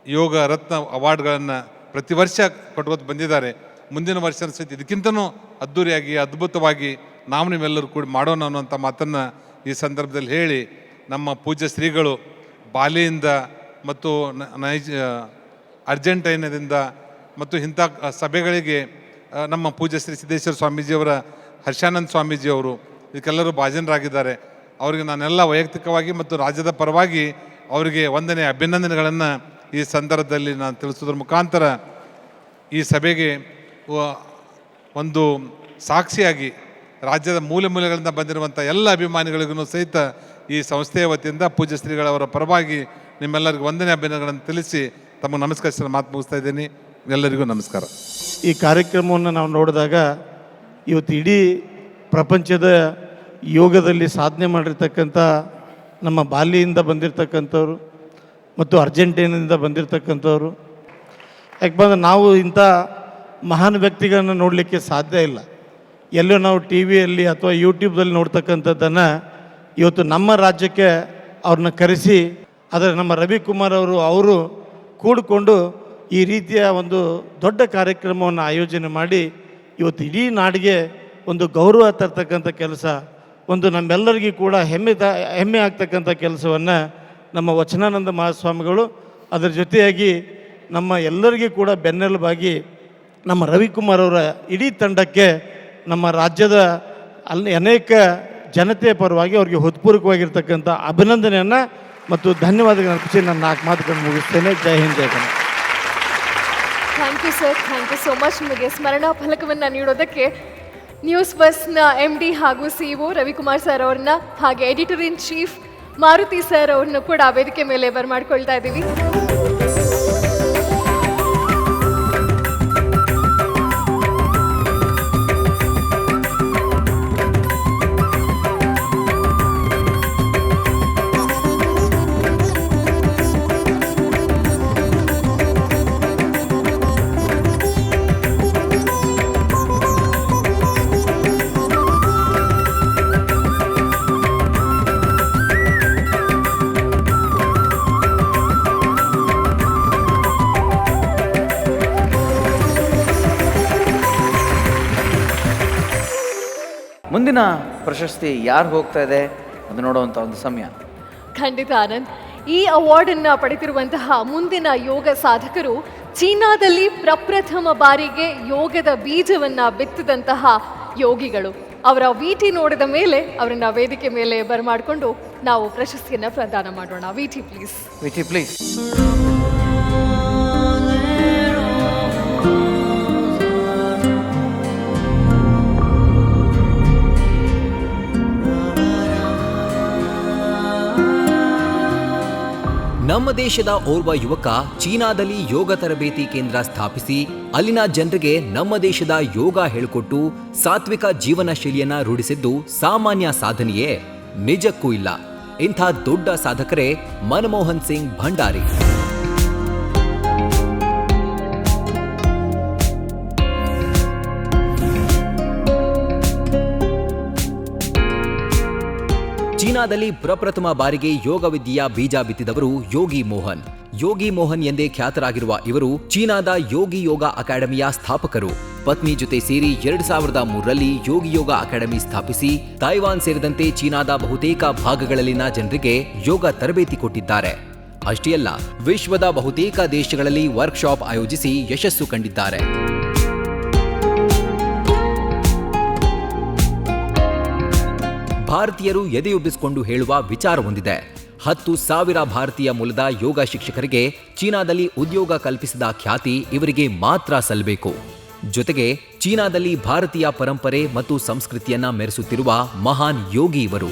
ಯೋಗ ರತ್ನ ಅವಾರ್ಡ್ಗಳನ್ನು ಪ್ರತಿ ವರ್ಷ ಕೊಟ್ಕೋತ ಬಂದಿದ್ದಾರೆ, ಮುಂದಿನ ವರ್ಷ ಸಹಿತ ಇದಕ್ಕಿಂತನೂ ಅದ್ಧೂರಿಯಾಗಿ ಅದ್ಭುತವಾಗಿ ನಾವು ನೀವೆಲ್ಲರೂ ಕೂಡ ಮಾಡೋಣ ಅನ್ನುವಂಥ ಮಾತನ್ನು ಈ ಸಂದರ್ಭದಲ್ಲಿ ಹೇಳಿ, ನಮ್ಮ ಪೂಜ್ಯ ಶ್ರೀಗಳು ಬಾಲಿಯಿಂದ ಮತ್ತು ಅರ್ಜೆಂಟೈನದಿಂದ ಮತ್ತು ಇಂಥ ಸಭೆಗಳಿಗೆ ನಮ್ಮ ಪೂಜ್ಯ ಶ್ರೀ ಸಿದ್ದೇಶ್ವರ ಸ್ವಾಮೀಜಿಯವರ ಹರ್ಷಾನಂದ ಸ್ವಾಮೀಜಿಯವರು ಇದಕ್ಕೆಲ್ಲರೂ ಭಾಜನರಾಗಿದ್ದಾರೆ. ಅವರಿಗೆ ನಾನೆಲ್ಲ ವೈಯಕ್ತಿಕವಾಗಿ ಮತ್ತು ರಾಜ್ಯದ ಪರವಾಗಿ ಅವರಿಗೆ ವಂದನೆ ಅಭಿನಂದನೆಗಳನ್ನು ಈ ಸಂದರ್ಭದಲ್ಲಿ ನಾನು ತಿಳಿಸೋದ್ರ ಮುಖಾಂತರ ಈ ಸಭೆಗೆ ಒಂದು ಸಾಕ್ಷಿಯಾಗಿ ರಾಜ್ಯದ ಮೂಲೆ ಮೂಲೆಗಳಿಂದ ಬಂದಿರುವಂಥ ಎಲ್ಲ ಅಭಿಮಾನಿಗಳಿಗೂ ಸಹಿತ ಈ ಸಂಸ್ಥೆಯ ವತಿಯಿಂದ ಪೂಜ್ಯ ಶ್ರೀಗಳವರ ಪರವಾಗಿ ನಿಮ್ಮೆಲ್ಲರಿಗೂ ವಂದನೆ ಅಭಿನಂದನೆಗಳನ್ನು ತಿಳಿಸಿ ತಮಗೆ ನಮಸ್ಕರಿಸಿದ ಮಾತು ಮುಗಿಸ್ತಾ ಇದ್ದೀನಿ. ಎಲ್ಲರಿಗೂ ನಮಸ್ಕಾರ. ಈ ಕಾರ್ಯಕ್ರಮವನ್ನು ನಾವು ನೋಡಿದಾಗ ಇವತ್ತು ಇಡೀ ಪ್ರಪಂಚದ ಯೋಗದಲ್ಲಿ ಸಾಧನೆ ಮಾಡಿರ್ತಕ್ಕಂಥ ನಮ್ಮ ಬಾಲಿಯಿಂದ ಬಂದಿರತಕ್ಕಂಥವ್ರು ಮತ್ತು ಅರ್ಜೆಂಟೈನಿಂದ ಬಂದಿರತಕ್ಕಂಥವ್ರು, ಯಾಕೆ ಬಂದರೆ ನಾವು ಇಂಥ ಮಹಾನ್ ವ್ಯಕ್ತಿಗಳನ್ನು ನೋಡಲಿಕ್ಕೆ ಸಾಧ್ಯ ಇಲ್ಲ. ಎಲ್ಲೋ ನಾವು ಟಿ ವಿಯಲ್ಲಿ ಅಥವಾ ಯೂಟ್ಯೂಬ್ದಲ್ಲಿ ನೋಡ್ತಕ್ಕಂಥದ್ದನ್ನು ಇವತ್ತು ನಮ್ಮ ರಾಜ್ಯಕ್ಕೆ ಅವ್ರನ್ನ ಕರೆಸಿ, ಆದರೆ ನಮ್ಮ ರವಿಕುಮಾರ್ ಅವರು ಕೂಡಿಕೊಂಡು ಈ ರೀತಿಯ ಒಂದು ದೊಡ್ಡ ಕಾರ್ಯಕ್ರಮವನ್ನು ಆಯೋಜನೆ ಮಾಡಿ ಇವತ್ತು ಇಡೀ ನಾಡಿಗೆ ಒಂದು ಗೌರವ ತರ್ತಕ್ಕಂಥ ಕೆಲಸ, ಒಂದು ನಮ್ಮೆಲ್ಲರಿಗೂ ಕೂಡ ಹೆಮ್ಮೆ ಆಗ್ತಕ್ಕಂಥ ಕೆಲಸವನ್ನು ನಮ್ಮ ವಚನಾನಂದ ಮಹಾಸ್ವಾಮಿಗಳು, ಅದರ ಜೊತೆಯಾಗಿ ನಮ್ಮ ಎಲ್ಲರಿಗೂ ಕೂಡ ಬೆನ್ನೆಲುಬಾಗಿ ನಮ್ಮ ರವಿಕುಮಾರ್ ಅವರ ಇಡೀ ತಂಡಕ್ಕೆ ನಮ್ಮ ರಾಜ್ಯದ ಅನೇಕ ಜನತೆಯ ಪರವಾಗಿ ಅವರಿಗೆ ಹೃತ್ಪೂರ್ವಕವಾಗಿರ್ತಕ್ಕಂಥ ಅಭಿನಂದನೆಯನ್ನು ಮತ್ತು ಧನ್ಯವಾದಗಳನ್ನು ಅರ್ಪಿಸಿ ನನ್ನ 4 ಮಾತುಗಳನ್ನು ಮುಗಿಸ್ತೇನೆ. ಜೈ ಹಿಂದ್, ಜೈ Kannada. Thank you sir, thank you so much. ನಿಮಗೆ ಸ್ಮರಣಾ ಫಲಕವನ್ನು ನೀಡೋದಕ್ಕೆ ನ್ಯೂಸ್ ಬಸ್ನ MD ಹಾಗೂ CEO ರವಿಕುಮಾರ್ ಸರ್ ಅವ್ರನ್ನ, ಹಾಗೆ editor in chief Maruti sir ಅವ್ರನ್ನು ಕೂಡ ವೇದಿಕೆ ಮೇಲೆ ಬರಮಾಡ್ಕೊಳ್ತಾ ಇದ್ದೀವಿ. ಮುಂದಿನ ಪ್ರಶಸ್ತಿ ಯಾರು ಹೋಗ್ತಾ ಇದೆ ಅದು ನೋಡುವಂಥ ಒಂದು ಸಮಯ. ಖಂಡಿತ ಆನಂದ್. ಈ ಅವಾರ್ಡನ್ನು ಪಡೆದಿರುವಂತಹ ಮುಂದಿನ ಯೋಗ ಸಾಧಕರು ಚೀನಾದಲ್ಲಿ ಪ್ರಪ್ರಥಮ ಬಾರಿಗೆ ಯೋಗದ ಬೀಜವನ್ನು ಬಿತ್ತಿದಂತಹ ಯೋಗಿಗಳು. ಅವರ ವಿಟಿ ನೋಡಿದ ಮೇಲೆ ಅವರನ್ನ ವೇದಿಕೆ ಮೇಲೆ ಬರಮಾಡಿಕೊಂಡು ನಾವು ಪ್ರಶಸ್ತಿಯನ್ನು ಪ್ರದಾನ ಮಾಡೋಣ. VT please. VT please. ನಮ್ಮ ದೇಶದ ಓರ್ವ ಯುವಕ ಚೀನಾದಲ್ಲಿ ಯೋಗ ತರಬೇತಿ ಕೇಂದ್ರ ಸ್ಥಾಪಿಸಿ ಅಲ್ಲಿನ ಜನರಿಗೆ ನಮ್ಮ ದೇಶದ ಯೋಗ ಹೇಳಿಕೊಟ್ಟು ಸಾತ್ವಿಕ ಜೀವನ ಶೈಲಿಯನ್ನ ರೂಢಿಸಿದ್ದು ಸಾಮಾನ್ಯ ಸಾಧನೆಯೇ? ನಿಜಕ್ಕೂ ಇಲ್ಲ. ಇಂಥ ದೊಡ್ಡ ಸಾಧಕರೇ ಮನಮೋಹನ್ ಸಿಂಗ್ ಭಂಡಾರಿ. ಚೀನಾದಲ್ಲಿ ಪ್ರಪ್ರಥಮ ಬಾರಿಗೆ ಯೋಗ ವಿದ್ಯೆಯ ಬೀಜ ಬಿತ್ತಿದವರು ಯೋಗಿ ಮೋಹನ್. ಯೋಗಿ ಮೋಹನ್ ಎಂದೇ ಖ್ಯಾತರಾಗಿರುವ ಇವರು ಚೀನಾದ ಯೋಗಿ ಯೋಗ ಅಕಾಡೆಮಿಯ ಸ್ಥಾಪಕರು. ಪತ್ನಿ ಜೊತೆ ಸೇರಿ 2003ರಲ್ಲಿ ಯೋಗಿ ಯೋಗ ಅಕಾಡೆಮಿ ಸ್ಥಾಪಿಸಿ ತೈವಾನ್ ಸೇರಿದಂತೆ ಚೀನಾದ ಬಹುತೇಕ ಭಾಗಗಳಲ್ಲಿನ ಜನರಿಗೆ ಯೋಗ ತರಬೇತಿ ಕೊಟ್ಟಿದ್ದಾರೆ. ಅಷ್ಟೇ ಅಲ್ಲ, ವಿಶ್ವದ ಬಹುತೇಕ ದೇಶಗಳಲ್ಲಿ ವರ್ಕ್ಶಾಪ್ ಆಯೋಜಿಸಿ ಯಶಸ್ಸು ಕಂಡಿದ್ದಾರೆ. ಭಾರತೀಯರು ಎದೆಯುಬ್ಬಿಸಿಕೊಂಡು ಹೇಳುವ ವಿಚಾರ ಹೊಂದಿದೆ. 10,000 ಭಾರತೀಯ ಮೂಲದ ಯೋಗ ಶಿಕ್ಷಕರಿಗೆ ಚೀನಾದಲ್ಲಿ ಉದ್ಯೋಗ ಕಲ್ಪಿಸಿದ ಖ್ಯಾತಿ ಇವರಿಗೆ ಮಾತ್ರ ಸಲ್ಲಬೇಕು. ಜೊತೆಗೆ ಚೀನಾದಲ್ಲಿ ಭಾರತೀಯ ಪರಂಪರೆ ಮತ್ತು ಸಂಸ್ಕೃತಿಯನ್ನ ಮೆರೆಸುತ್ತಿರುವ ಮಹಾನ್ ಯೋಗಿ ಇವರು.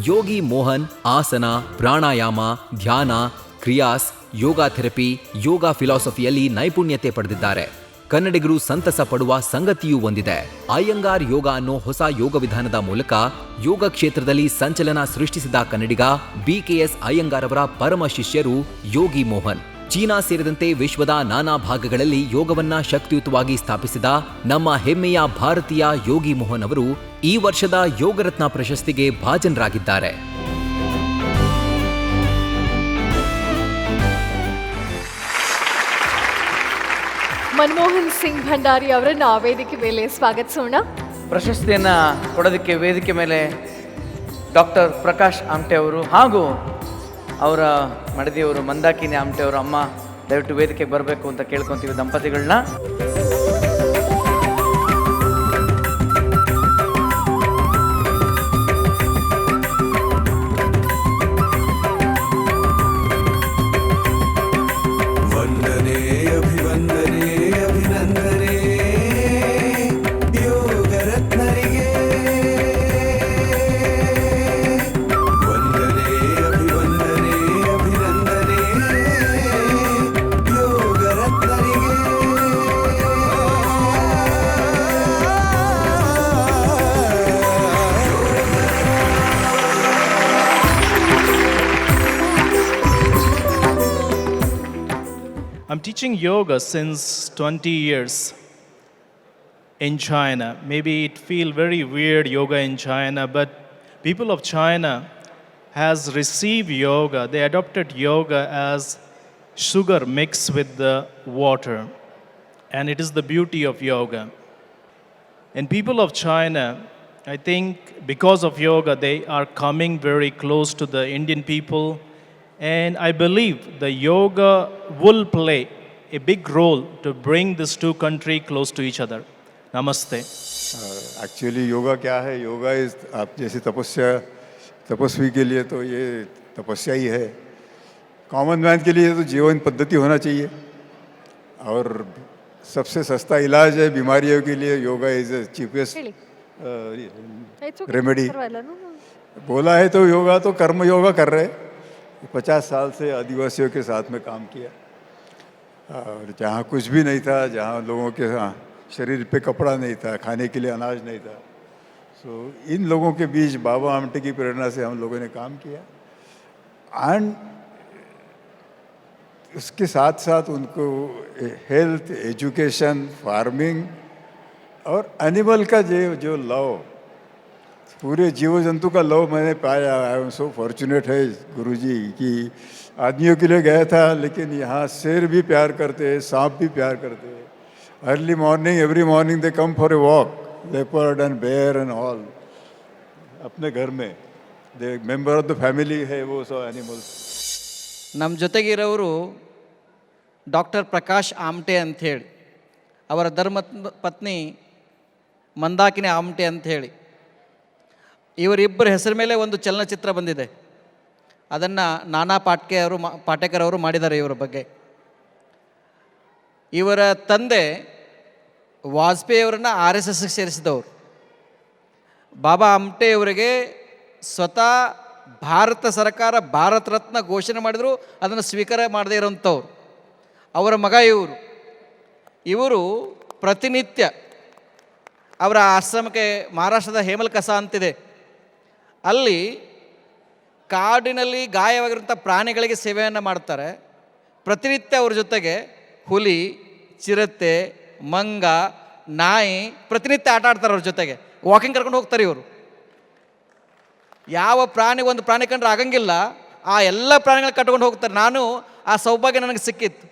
ಯೋಗಿ ಮೋಹನ್ ಆಸನ, ಪ್ರಾಣಾಯಾಮ, ಧ್ಯಾನ, ಕ್ರಿಯಾಸ್, ಯೋಗ ಥೆರಪಿ, ಯೋಗ ಫಿಲಾಸಫಿಯಲ್ಲಿ ನೈಪುಣ್ಯತೆ ಪಡೆದಿದ್ದಾರೆ. ಕನ್ನಡಿಗರು ಸಂತಸ ಪಡುವ ಸಂಗತಿಯೂ ಒಂದಿದೆ. ಅಯ್ಯಂಗಾರ್ ಯೋಗ ಅನ್ನೋ ಹೊಸ ಯೋಗ ವಿಧಾನದ ಮೂಲಕ ಯೋಗ ಕ್ಷೇತ್ರದಲ್ಲಿ ಸಂಚಲನ ಸೃಷ್ಟಿಸಿದ ಕನ್ನಡಿಗ BKS ಅಯ್ಯಂಗಾರ್ ಅವರ ಪರಮ ಶಿಷ್ಯರು ಯೋಗಿ ಮೋಹನ್. ಚೀನಾ ಸೇರಿದಂತೆ ವಿಶ್ವದ ನಾನಾ ಭಾಗಗಳಲ್ಲಿ ಯೋಗವನ್ನ ಶಕ್ತಿಯುತವಾಗಿ ಸ್ಥಾಪಿಸಿದ ನಮ್ಮ ಹೆಮ್ಮೆಯ ಭಾರತೀಯ ಯೋಗಿ ಮೋಹನ್ ಅವರು ಈ ವರ್ಷದ ಯೋಗರತ್ನ ಪ್ರಶಸ್ತಿಗೆ ಭಾಜನರಾಗಿದ್ದಾರೆ. ಮನಮೋಹನ್ ಸಿಂಗ್ ಭಂಡಾರಿ ಅವರನ್ನ ವೇದಿಕೆ ಮೇಲೆ ಸ್ವಾಗತಿಸೋಣ. ಪ್ರಶಸ್ತಿಯನ್ನು ಕೊಡೋದಕ್ಕೆ ವೇದಿಕೆ ಮೇಲೆ ಡಾಕ್ಟರ್ ಪ್ರಕಾಶ್ ಆಮ್ಟೆ ಅವರು ಹಾಗೂ ಅವರ ಮಡದಿಯವರು ಮಂದಾಕಿನಿ ಆಮ್ಟೆ ಅವರ ಅಮ್ಮ ದಯವಿಟ್ಟು ವೇದಿಕೆಗೆ ಬರಬೇಕು ಅಂತ ಕೇಳ್ಕೊತೀವಿ ದಂಪತಿಗಳನ್ನ. ವಂದನೆ ಅಭಿವಂದನೆ ಅಭಿನಂದನೆ ಯೋಗ ರತ್ನರಿಗೆ. ವಂದನೆ ಅಭಿವಂದನೆ ಅಭಿನಂದನೆ ಯೋಗ ರತ್ನರಿಗೆ. I'm teaching yoga since 20 years in China. Maybe it feel very weird yoga in China, but people of China has received yoga. They adopted yoga as sugar mixed with the water, and it is the beauty of yoga. And people of China, I think because of yoga, they are coming very close to the Indian people. And I believe the yoga will play a big role to bring these two countries close to each other. Namaste. Actually yoga क्या है? योगा इज आप जैसे तपस्वी के लिए तो ये तपस्या ही है. कॉमन मैन के लिए तो जीवन पद्धति होना चाहिए और सबसे सस्ता इलाज है बीमारियों के लिए. Yoga is cheapest remedy. बोला है तो योगा तो कर्म योगा कर रहे. 50 साल से आदिवासियों के साथ में काम किया और जहाँ कुछ भी नहीं था, जहाँ लोगों के शरीर पे कपड़ा नहीं था, खाने के लिए अनाज नहीं था, सो इन लोगों के बीच बाबा आमटे की प्रेरणा से हम लोगों ने काम किया. एंड उसके साथ साथ उनको हेल्थ, एजुकेशन, फार्मिंग और एनिमल का जो लव, पूरे जीव जंतु का लव मैंने पाया. आई एम सो फॉर्चुनेट है गुरुजी कि आदमियों के लिए गया था, लेकिन यहाँ शेर भी प्यार करते हैं, सांप भी प्यार करते हैं. Early morning, every morning they come for a walk, leopard and bear and all. अपने घर में they member of the family है वो सब एनिमल्स. ನಮ್ಮ ಜೊತೆಗಿರೋರು ಡಾಕ್ಟರ್ ಪ್ರಕಾಶ್ ಆಮ್ಟೆ ಅಂಥೇಳಿ, ಅವರ ಧರ್ಮ ಪತ್ನಿ ಮಂದಾಕಿನಿ ಆಮ್ಟೆ ಅಂಥೇಳಿ. ಇವರಿಬ್ಬರ ಹೆಸರು ಮೇಲೆ ಒಂದು ಚಲನಚಿತ್ರ ಬಂದಿದೆ. ಅದನ್ನು ನಾನಾ ಪಾಟೇಕರ್ ಅವರು ಮಾಡಿದ್ದಾರೆ ಇವರ ಬಗ್ಗೆ. ಇವರ ತಂದೆ ವಾಜಪೇಯಿಯವರನ್ನು RSSಗೆ ಸೇರಿಸಿದವರು. ಬಾಬಾ ಆಮ್ಟೆ ಅವರಿಗೆ ಸ್ವತಃ ಭಾರತ ಸರ್ಕಾರ ಭಾರತ ರತ್ನ ಘೋಷಣೆ ಮಾಡಿದ್ರು, ಅದನ್ನು ಸ್ವೀಕಾರ ಮಾಡದೇ ಇರೋಂಥವ್ರು. ಅವರ ಮಗ ಇವರು ಪ್ರತಿನಿತ್ಯ ಅವರ ಆಶ್ರಮಕ್ಕೆ, ಮಹಾರಾಷ್ಟ್ರದ ಹೇಮಲ್ಕಸ ಅಂತಿದೆ, ಅಲ್ಲಿ ಕಾಡಿನಲ್ಲಿ ಗಾಯವಾಗಿರುವಂಥ ಪ್ರಾಣಿಗಳಿಗೆ ಸೇವೆಯನ್ನು ಮಾಡ್ತಾರೆ. ಪ್ರತಿನಿತ್ಯ ಅವ್ರ ಜೊತೆಗೆ ಹುಲಿ, ಚಿರತೆ, ಮಂಗ, ನಾಯಿ ಪ್ರತಿನಿತ್ಯ ಆಟ ಆಡ್ತಾರೆ. ಅವ್ರ ಜೊತೆಗೆ ವಾಕಿಂಗ್ ಕರ್ಕೊಂಡು ಹೋಗ್ತಾರೆ ಇವರು. ಯಾವ ಒಂದು ಪ್ರಾಣಿ ಕಂಡ್ರೆ ಆಗಂಗಿಲ್ಲ, ಆ ಎಲ್ಲ ಪ್ರಾಣಿಗಳನ್ನ ಕಟ್ಕೊಂಡು ಹೋಗ್ತಾರೆ. ನಾನು ಆ ಸೌಭಾಗ್ಯ ನನಗೆ ಸಿಕ್ಕಿತ್ತು.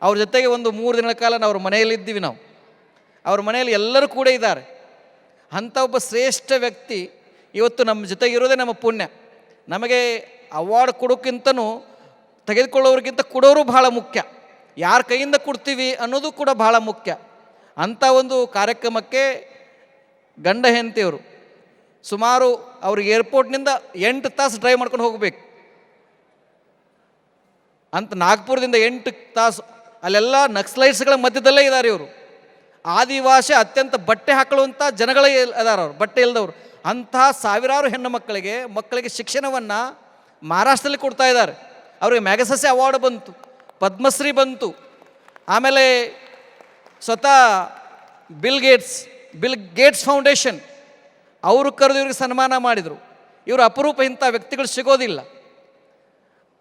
ಅವ್ರ ಜೊತೆಗೆ ಒಂದು 3 ದಿನಗಳ ಕಾಲ ಅವ್ರ ಮನೆಯಲ್ಲಿದ್ದೀವಿ. ನಾವು ಅವ್ರ ಮನೆಯಲ್ಲಿ ಎಲ್ಲರೂ ಕೂಡ ಇದ್ದಾರೆ. ಅಂಥ ಒಬ್ಬ ಶ್ರೇಷ್ಠ ವ್ಯಕ್ತಿ ಇವತ್ತು ನಮ್ಮ ಜೊತೆಗಿರೋದೇ ನಮ್ಮ ಪುಣ್ಯ. ನಮಗೆ ಅವಾರ್ಡ್ ಕೊಡೋಕ್ಕಿಂತನೂ ತೆಗೆದುಕೊಳ್ಳೋರಿಗಿಂತ ಕೊಡೋರು ಬಹಳ ಮುಖ್ಯ. ಯಾರ ಕೈಯಿಂದ ಕೊಡ್ತೀವಿ ಅನ್ನೋದು ಕೂಡ ಬಹಳ ಮುಖ್ಯ. ಅಂಥ ಒಂದು ಕಾರ್ಯಕ್ರಮಕ್ಕೆ ಗಂಡ ಹೆಂಡತಿಯವರು ಸುಮಾರು ಅವ್ರಿಗೆ ಏರ್ಪೋರ್ಟ್ನಿಂದ 8 ತಾಸು ಡ್ರೈವ್ ಮಾಡ್ಕೊಂಡು ಹೋಗಬೇಕು ಅಂತ. ನಾಗ್ಪುರದಿಂದ 8 ತಾಸು ಅಲ್ಲೆಲ್ಲ ನಕ್ಸಲೈಟ್ಸ್ಗಳ ಮಧ್ಯದಲ್ಲೇ ಇದ್ದಾರೆ ಇವರು. ಆದಿವಾಸಿ ಅತ್ಯಂತ ಬಟ್ಟೆ ಹಾಕೊಳ್ಳುವಂಥ ಜನಗಳೇ ಅದಾರ ಅವರು, ಬಟ್ಟೆ ಇಲ್ಲದವರು. ಅಂತಹ ಸಾವಿರಾರು ಹೆಣ್ಣು ಮಕ್ಕಳಿಗೆ ಶಿಕ್ಷಣವನ್ನು ಮಹಾರಾಷ್ಟ್ರದಲ್ಲಿ ಕೊಡ್ತಾ ಇದ್ದಾರೆ. ಅವರಿಗೆ ಮ್ಯಾಗಸೆಸೆ ಅವಾರ್ಡ್ ಬಂತು, ಪದ್ಮಶ್ರೀ ಬಂತು. ಆಮೇಲೆ ಸ್ವತಃ ಬಿಲ್ ಗೇಟ್ಸ್ ಫೌಂಡೇಶನ್ ಅವರು ಕರೆದು ಇವ್ರಿಗೆ ಸನ್ಮಾನ ಮಾಡಿದರು. ಇವರು ಅಪರೂಪ ಇಂಥ ವ್ಯಕ್ತಿಗಳು ಸಿಗೋದಿಲ್ಲ.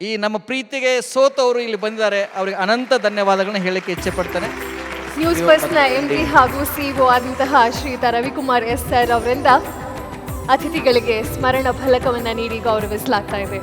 ಈ ನಮ್ಮ ಪ್ರೀತಿಗೆ ಸೋತವರು ಇಲ್ಲಿ ಬಂದಿದ್ದಾರೆ, ಅವರಿಗೆ ಅನಂತ ಧನ್ಯವಾದಗಳನ್ನ ಹೇಳಕ್ಕೆ ಇಚ್ಛೆ ಪಡ್ತೇನೆ. ನ್ಯೂಸ್ ಫಸ್ಟ್ನ MD ಹಾಗೂ CEO ಆದಂತಹ ಶ್ರೀಯುತ ರವಿಕುಮಾರ್ ಎಸ್ ಸರ್ ಅವರಿಂದ ಅತಿಥಿಗಳಿಗೆ ಸ್ಮರಣ ಫಲಕವನ್ನು ನೀಡಿ ಗೌರವಿಸಲಾಗ್ತಾ ಇದೆ.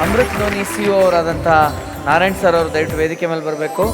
ಅಮೃತ್ ನೋನಿ CEO ಅವರಾದಂಥ ನಾರಾಯಣ್ ಸರ್ ಅವರು ದಯವಿಟ್ಟು ವೇದಿಕೆ ಮೇಲೆ ಬರಬೇಕು.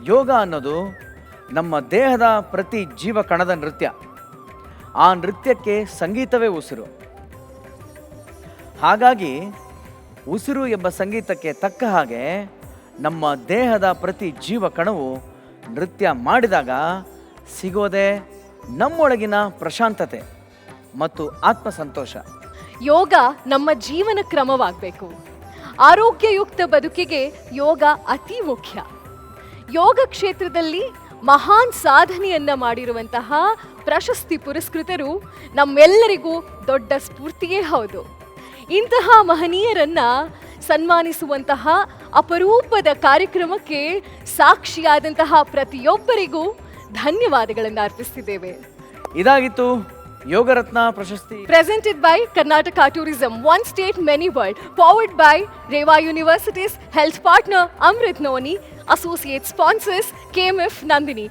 ಯೋಗ ಅನ್ನೋದು ನಮ್ಮ ದೇಹದ ಪ್ರತಿ ಜೀವ ಕಣದ ನೃತ್ಯ. ಆ ನೃತ್ಯಕ್ಕೆ ಸಂಗೀತವೇ ಉಸಿರು. ಹಾಗಾಗಿ ಉಸಿರು ಎಂಬ ಸಂಗೀತಕ್ಕೆ ತಕ್ಕ ಹಾಗೆ ನಮ್ಮ ದೇಹದ ಪ್ರತಿ ಜೀವ ಕಣವು ನೃತ್ಯ ಮಾಡಿದಾಗ ಸಿಗೋದೆ ನಮ್ಮೊಳಗಿನ ಪ್ರಶಾಂತತೆ ಮತ್ತು ಆತ್ಮಸಂತೋಷ. ಯೋಗ ನಮ್ಮ ಜೀವನ ಕ್ರಮವಾಗಬೇಕು. ಆರೋಗ್ಯಯುಕ್ತ ಬದುಕಿಗೆ ಯೋಗ ಅತಿ ಮುಖ್ಯ. ಯೋಗ ಕ್ಷೇತ್ರದಲ್ಲಿ ಮಹಾನ್ ಸಾಧನೆಯನ್ನ ಮಾಡಿರುವಂತಹ ಪ್ರಶಸ್ತಿ ಪುರಸ್ಕೃತರು ನಮ್ಮೆಲ್ಲರಿಗೂ ದೊಡ್ಡ ಸ್ಫೂರ್ತಿಯೇ ಹೌದು. ಇಂತಹ ಮಹನೀಯರನ್ನ ಸನ್ಮಾನಿಸುವಂತಹ ಅಪರೂಪದ ಕಾರ್ಯಕ್ರಮಕ್ಕೆ ಸಾಕ್ಷಿಯಾದಂತಹ ಪ್ರತಿಯೊಬ್ಬರಿಗೂ ಧನ್ಯವಾದಗಳನ್ನು ಅರ್ಪಿಸುತ್ತಿದ್ದೇವೆ. ಇದಾಗಿತ್ತು ಯೋಗರತ್ನ ಪ್ರಶಸ್ತಿ. Presented by Karnataka Tourism, One State Many World, powered by Reva University's health partner Amrit Noni, associate sponsors KMF Nandini.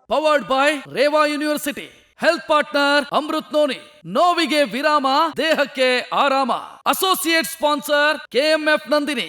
Powered by Reva University. Health partner Amrit noni. ನೋವಿಗೆ ವಿರಾಮ, ದೇಹಕ್ಕೆ ಆರಾಮ. Associate sponsor KMF Nandini.